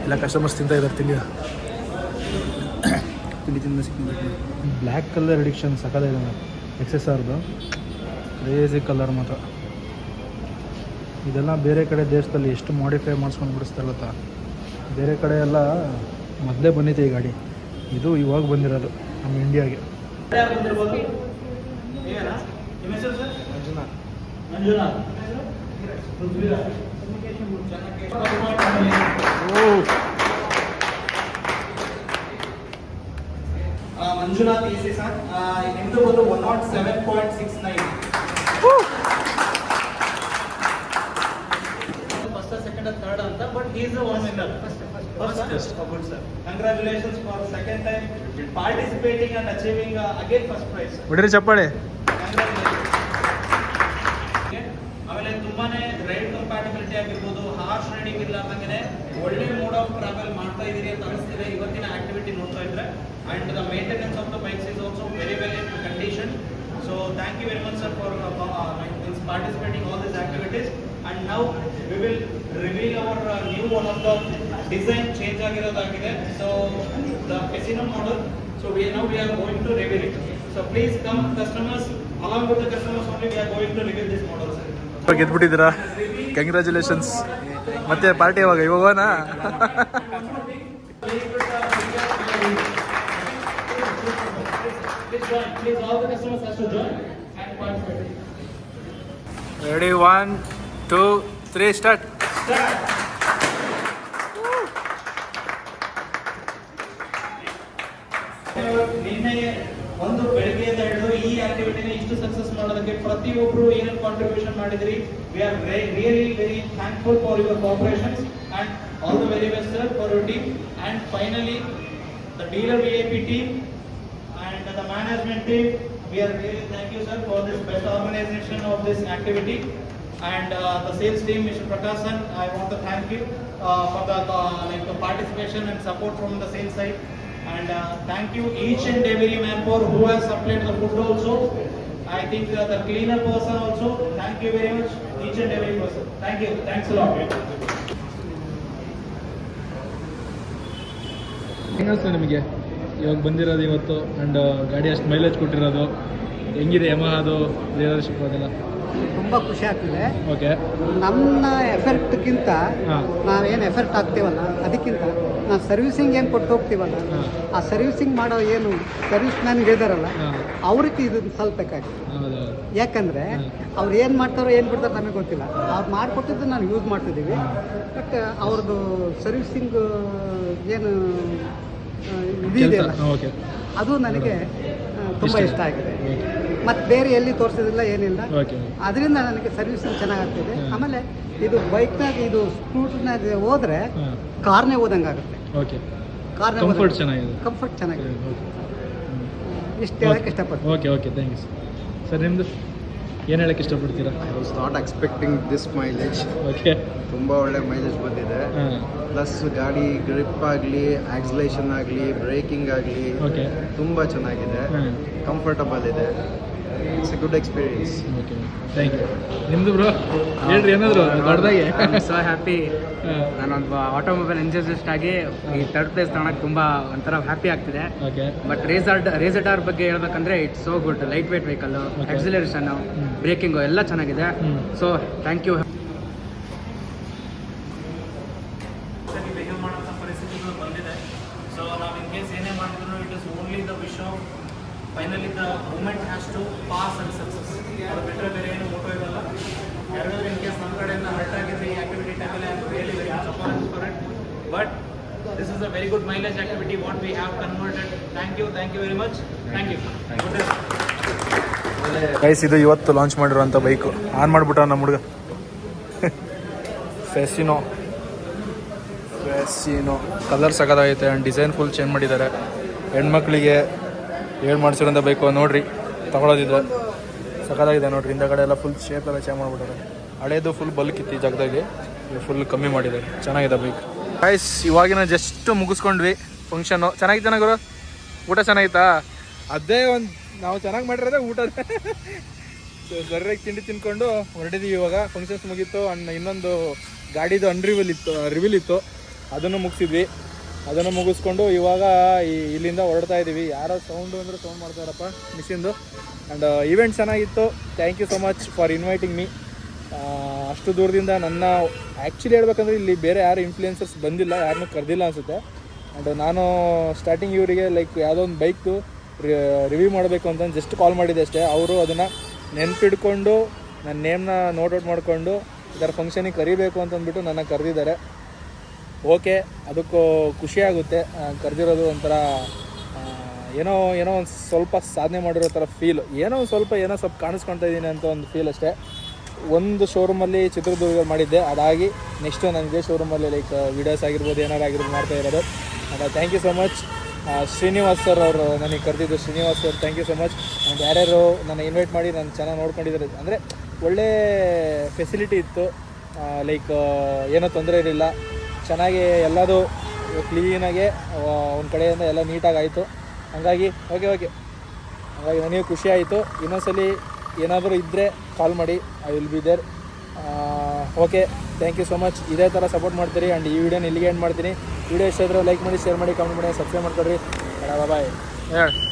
ಎಲ್ಲ ಕಸ್ಟಮರ್ಸ್ ತಿಂತಾಯಿದ್ದಾರೆ. ತಿಂಡಿ ತಿಂದ ಸಿಕ್ಕಿದೆ. ಬ್ಲ್ಯಾಕ್ ಕಲರ್ ಎಡಿಕ್ಷನ್ ಸಖತ್ತಾಗಿದೆ. XSRದು ಕ್ರೇಜಿ ಕಲರ್ ಮಾತ್ರ. ಇದೆಲ್ಲ ಬೇರೆ ಕಡೆ ದೇಶದಲ್ಲಿ ಎಷ್ಟು ಮಾಡಿಫೈ ಮಾಡಿಸ್ಕೊಂಡು ಬಿಡಿಸ್ತಾರೆ ಗೊತ್ತಾ. ಬೇರೆ ಕಡೆ ಎಲ್ಲ ಮೊದಲೇ ಬಂದಿದೆ ಈ ಗಾಡಿ, ಇದು ಇವಾಗ ಬಂದಿರೋದು ನಮ್ಮ ಇಂಡಿಯಾಗೆ. ಮಂಜುನಾಥ್ ಈಸಿ ಸರ್, ನಿಮ್ದು ಬಂದು 107.69. ಫಸ್ಟ್, ಸೆಕೆಂಡ್, ಥರ್ಡ್ ಅಂತ, but he is the one winner. First. Good sir. Congratulations for second time participating and achieving again first prize. ಬಿಡ್ರಿ ಚಪ್ಪಾಳೆ. ಆಮೇಲೆ ತುಂಬಾನೇ ರೈಡ್ ಕಂಪ್ಯಾಟಿಬಿಲಿಟಿ ಆಗಿರ್ಬೋದು, ಹಾರ್ಶ್ ರೈಡಿಂಗ್ ಇರ್ಲಾರ್ದಂಗೆ ಒಳ್ಳೆ ಮೋಡ್ ಆಫ್ ಟ್ರಾವೆಲ್ ಮಾಡ್ತಾ ಇದೀರಿ ಅಂತ ಅನಿಸ್ತಿದೆ ಇವತ್ತಿನ ಆಕ್ಟಿವಿಟಿ ನೋಡ್ತಾ ಇದ್ರೆ. And the maintenance of the bikes is also very well in condition. So thank you very much sir for participating all these activities. And now we will reveal our new one of the design change ಆಗಿರೋದಾಗಿದೆ. So the Casino model. So we are going to reveal it. So please come customers, along with the customers only we are going to reveal this model sir. ಗೆದ್ಬಿಟ್ಟಿದ್ದೀರಾ, congratulations. ಮತ್ತೆ party ಯಾವಾಗ? ಇವಾಗನಾ? Please all the customers have to join and participate. Ready, 1, 2, 3 start. ನಿನ್ನೆ ಒಂದು ಬೆಳಗ್ಗೆಯಿಂದ ಹಿಡಿದು ಈ ಆಕ್ಟಿವಿಟಿನ ಇಷ್ಟು ಸಕ್ಸಸ್ ಮಾಡೋದಕ್ಕೆ ಪ್ರತಿಯೊಬ್ಬರು ಏನೇನು ಕಾಂಟ್ರಿಬ್ಯೂಷನ್ ಮಾಡಿದ್ರಿ. We are really very thankful for your cooperations and all the very best sir for your team. And finally the dealer VIP team and the management team, we are really thank you sir for this best organization of this activity. And the sales team, Mr. Prakashan, I want to thank you for the participation and support from the sales side. And thank you each and every manpower who has supplied the food also. I think the cleaner person also, thank you very much each and every person. Thank you, thanks a lot. ಹೆಂಗನ್ನಿಸ್ತು ನಿಮಗೆ ಇವಾಗ ಬಂದಿರೋದು ಇವತ್ತು? And ಗಾಡಿ ಅಷ್ಟು mileage ಕೊಟ್ಟಿರೋದು ಹೆಂಗಿದೆ? ಯಮಹಾದು leadership ಅದೆಲ್ಲ ತುಂಬ ಖುಷಿ ಆಗ್ತಿದೆ. ಓಕೆ, ನಮ್ಮ ಎಫರ್ಟ್ಗಿಂತ ನಾವೇನು ಎಫರ್ಟ್ ಆಗ್ತೀವಲ್ಲ ಅದಕ್ಕಿಂತ ನಾವು ಸರ್ವಿಸಿಂಗ್ ಏನು ಕೊಟ್ಟು ಹೋಗ್ತೀವಲ್ಲ, ಆ ಸರ್ವಿಸಿಂಗ್ ಮಾಡೋ ಏನು ಸರ್ವಿಸ್ ಮ್ಯಾನ್ಗೆ ಇದಾರಲ್ಲ ಅವ್ರಿಗೆ ಇದು ಸಲ್ಬೇಕಾಗಿದೆ. ಯಾಕಂದರೆ ಅವ್ರು ಏನು ಮಾಡ್ತಾರೋ ಏನು ಬಿಡ್ತಾರೋ ನಮಗೆ ಗೊತ್ತಿಲ್ಲ. ಅವ್ರು ಮಾಡಿಕೊಟ್ಟಿದ್ದು ನಾವು ಯೂಸ್ ಮಾಡ್ತಿದ್ದೀವಿ. ಬಟ್ ಅವ್ರದ್ದು ಸರ್ವಿಸಿಂಗ್ ಏನು ಇದೆಯಲ್ಲ ಅದು ನನಗೆ ತುಂಬ ಇಷ್ಟ ಆಗಿದೆ. ಮತ್ತು ಬೇರೆ ಎಲ್ಲಿ ತೋರಿಸೋದಿಲ್ಲ, ಏನಿಲ್ಲ. ಅದರಿಂದ ನನಗೆ ಸರ್ವಿಸಿಂಗ್ ಚೆನ್ನಾಗಾಗ್ತಿದೆ. ಆಮೇಲೆ ಇದು ಬೈಕ್ನಾಗ, ಇದು ಸ್ಕೂಟರ್ನಾಗ ಹೋದರೆ ಕಾರ್ನೇ ಹೋದಂಗೆ ಆಗುತ್ತೆ. ಕಾರ್ನೇ ಕಂಫರ್ಟ್ ಚೆನ್ನಾಗಿದೆ. ಇಷ್ಟು ಹೇಳಕ್ಕೆ ಇಷ್ಟಪಡ್ತೀನಿ. Okay, thank you sir. ನಿಮ್ಮದು ಏನು ಹೇಳಕ್ಕೆ ಇಷ್ಟಪಡ್ತೀರಾ? I was not expecting this mileage. Okay, ತುಂಬ ಒಳ್ಳೆ ಮೈಲೇಜ್ ಬಂದಿದೆ. ಪ್ಲಸ್ ಗಾಡಿ ಗ್ರಿಪ್ ಆಗಲಿ, ಆಕ್ಸಲೇಷನ್ ಆಗಲಿ, ಬ್ರೇಕಿಂಗ್ ಆಗಲಿ ಓಕೆ, ತುಂಬ ಚೆನ್ನಾಗಿದೆ. ಕಂಫರ್ಟಬಲ್ ಇದೆ. It's a good experience. Okay, thank you. ನಿಮ್ಮದು ಬ್ರೋ ಹೇಳ್ರಿ ಏನಾದರೂ ದೊಡ್ಡದಾಗಿ. So happy. ನಾನೊಂದು ಆಟೋಮೊಬೈಲ್ ಎಂಥೂಸಿಯಾಸ್ಟ್ ಆಗಿ ಈ ಥರ್ಡ್ ಪ್ಲೇಸ್ ತಗೊಳಕ್ಕೆ ತುಂಬ ಒಂಥರ ಹ್ಯಾಪಿ ಆಗ್ತಿದೆ. ಓಕೆ, ಬಟ್ ರೇಸರ್ ಬಗ್ಗೆ ಹೇಳ್ಬೇಕಂದ್ರೆ it's so good. Light weight vehicle, acceleration, breaking ಎಲ್ಲ ಚೆನ್ನಾಗಿದೆ. So thank you. ಬಿಹೇವ್ ಮಾಡೋಂಥ ಪರಿಸ್ಥಿತಿಗಳು ಬಂದಿದೆ. ಸೊ ನಾವು ಇನ್ ಕೇಸ್ ಏನೇ ಮಾಡಿದ್ರು it is only the wish of finally the moment has to pass and success. ಅದು ಬಿಟ್ಟರೆ ಬೇರೆ ಏನು ಮೋಟೋ ಇರಲ್ಲ. ಯಾರಾದರೂ ಇನ್ ಕೇಸ್ ನಮ್ಮ ಕಡೆಯಿಂದ ಹರ್ಟ್ ಆಗಿದ್ರೆ ಈ ಆಕ್ಟಿವಿಟಿ ಟೈಮಲ್ಲಿ I am really very much apology for it. But this is a very good mileage activity what we have converted. Thank you very much. Thank you. Guys, ಇದು ಇವತ್ತು launch ಮಾಡಿರೋಂಥ bike. On ಮಾಡಿಬಿಟ್ಟ ನಮ್ಮ ಹುಡುಗ. Fascino colour ಸಖತ್ತಾಗೈತೆ. And design full change ಮಾಡಿದ್ದಾರೆ. ಹೆಣ್ಮಕ್ಳಿಗೆ ಮಾಡಿಸಿರೋಂಥ bike ನೋಡಿರಿ, ತಗೊಳ್ಳೋದಿದ್ರೆ ಸಖತ್ತಾಗಿದೆ ನೋಡಿರಿ. ಹಿಂದಗಡೆ ಎಲ್ಲ ಫುಲ್ ಶೇಪ್ ಎಲ್ಲ ಚೇಂಜ್ ಮಾಡಿಬಿಟ್ಟಾರೆ. ಹಳೇದು ಫುಲ್ ಬಲ್ಕ್ ಇತ್ತು ಈ ಜಾಗದಾಗಿ, ಫುಲ್ ಕಮ್ಮಿ ಮಾಡಿದ್ದಾರೆ. ಚೆನ್ನಾಗಿದೆ ಬೈಕ್. ಗೈಸ್ ಇವಾಗಿನ ಜಸ್ಟ್ ಮುಗಿಸ್ಕೊಂಡ್ವಿ ಫಂಕ್ಷನ್ನು. ಚೆನ್ನಾಗಿತ್ತು ಗುರು? ಊಟ ಚೆನ್ನಾಗಿತ್ತಾ? ಅದೇ ಒಂದು ನಾವು ಚೆನ್ನಾಗಿ ಮಾಡಿರೋದೇ ಊಟ. ಸರಿಯಾಗಿ ತಿಂಡಿ ತಿನ್ಕೊಂಡು ಹೊರಟಿದ್ದೀವಿ ಇವಾಗ. ಫಂಕ್ಷನ್ಸ್ ಮುಗೀತು. ಇನ್ನೊಂದು ಗಾಡಿದು ರಿವೀಲ್ ಇತ್ತು, ಅದನ್ನು ಮುಗಿಸಿದ್ವಿ. ಅದನ್ನು ಮುಗಿಸ್ಕೊಂಡು ಇವಾಗ ಇಲ್ಲಿಂದ ಹೊರಡ್ತಾ ಇದ್ದೀವಿ. ಯಾರೋ ಸೌಂಡು ಅಂದರೆ ಸೌಂಡ್ ಮಾಡ್ತಾರಪ್ಪ ಮಿಷಿನ್ದು. ಆ್ಯಂಡ್ ಈವೆಂಟ್ ಚೆನ್ನಾಗಿತ್ತು. Thank you so much for inviting me. ಅಷ್ಟು ದೂರದಿಂದ ನನ್ನ ಆ್ಯಕ್ಚುಲಿ ಹೇಳ್ಬೇಕಂದ್ರೆ ಇಲ್ಲಿ ಬೇರೆ ಯಾರು ಇನ್ಫ್ಲೂಯೆನ್ಸರ್ಸ್ ಬಂದಿಲ್ಲ, ಯಾರನ್ನೂ ಕರೆದಿಲ್ಲ ಅನಿಸುತ್ತೆ. ಆ್ಯಂಡ್ ನಾನು ಸ್ಟಾರ್ಟಿಂಗ್ ಇವರಿಗೆ ಲೈಕ್ ಯಾವುದೋ ಒಂದು ಬೈಕ್ದು ರಿವ್ಯೂ ಮಾಡಬೇಕು ಅಂತ ಜಸ್ಟ್ ಕಾಲ್ ಮಾಡಿದ್ದೆ ಅಷ್ಟೇ. ಅವರು ಅದನ್ನು ನೆನಪಿಡ್ಕೊಂಡು ನನ್ನ ನೇಮ್ನ ನೋಟ್ ಔಟ್ ಮಾಡಿಕೊಂಡು ಇದರ ಫಂಕ್ಷನಿಗೆ ಕರಿಬೇಕು ಅಂತಂದ್ಬಿಟ್ಟು ನನ್ನ ಕರೆದಿದ್ದಾರೆ. ಓಕೆ, ಅದಕ್ಕೂ ಖುಷಿಯಾಗುತ್ತೆ. ಕರೆದಿರೋದು ಒಂಥರ ಏನೋ ಒಂದು ಸ್ವಲ್ಪ ಸಾಧನೆ ಮಾಡಿರೋ ಥರ ಫೀಲ್. ಏನೋ ಸ್ವಲ್ಪ ಕಾಣಿಸ್ಕೊಳ್ತಾ ಇದ್ದೀನಿ ಅಂತ ಒಂದು ಫೀಲ್ ಅಷ್ಟೇ. ಒಂದು ಶೋರೂಮಲ್ಲಿ ಚಿತ್ರದುರ್ಗ ಮಾಡಿದ್ದೆ, ಅದಾಗಿ ನೆಕ್ಸ್ಟು ನನಗೆ ಶೋರೂಮಲ್ಲಿ ಲೈಕ್ ವೀಡಿಯೋಸ್ ಆಗಿರ್ಬೋದು, ಏನಾರು ಆಗಿರ್ಬೋದು ಮಾಡ್ತಾ ಇರೋದು. Thank you so much. Srinivas sir ಅವರು ನನಗೆ ಕರೆದಿದ್ದು. Srinivas sir thank you so much. And ಯಾರ್ಯಾರು ನನ್ನ ಇನ್ವೈಟ್ ಮಾಡಿ ನಾನು ಚೆನ್ನಾಗಿ ನೋಡ್ಕೊಂಡಿದ್ದಾರೆ. ಅಂದರೆ ಒಳ್ಳೆ ಫೆಸಿಲಿಟಿ ಇತ್ತು, ಲೈಕ್ ಏನೋ ತೊಂದರೆ ಇರಲಿಲ್ಲ. ಚೆನ್ನಾಗಿ ಎಲ್ಲದು ಕ್ಲೀನಾಗೆ ಒಂದು ಕಡೆಯಿಂದ ಎಲ್ಲ ನೀಟಾಗಿ ಆಯಿತು. ಹಾಗಾಗಿ ಓಕೆ ಹಾಗಾಗಿ ನನಗೆ ಖುಷಿ ಆಯಿತು. ಇನ್ನೊಂದ್ಸಲಿ ಏನಾದರೂ ಇದ್ದರೆ ಕಾಲ್ ಮಾಡಿ, I will be there. Okay, thank you so much. ಇದೇ ಥರ ಸಪೋರ್ಟ್ ಮಾಡ್ತೀರಿ. ಆ್ಯಂಡ್ ಈ ವಿಡಿಯೋನ ಇಲ್ಲಿಗೆ ಎಂಡ್ ಮಾಡ್ತೀನಿ. ವಿಡಿಯೋ ಇಷ್ಟ ಇದ್ದರೆ ಲೈಕ್ ಮಾಡಿ, ಶೇರ್ ಮಾಡಿ, ಕಾಮೆಂಟ್ ಮಾಡಿ, ಸಬ್ಸ್ಕ್ರೈಬ್ ಮಾಡ್ಕೊಡ್ರಿ. ಬಾಯ್. ಹೇಳಿ.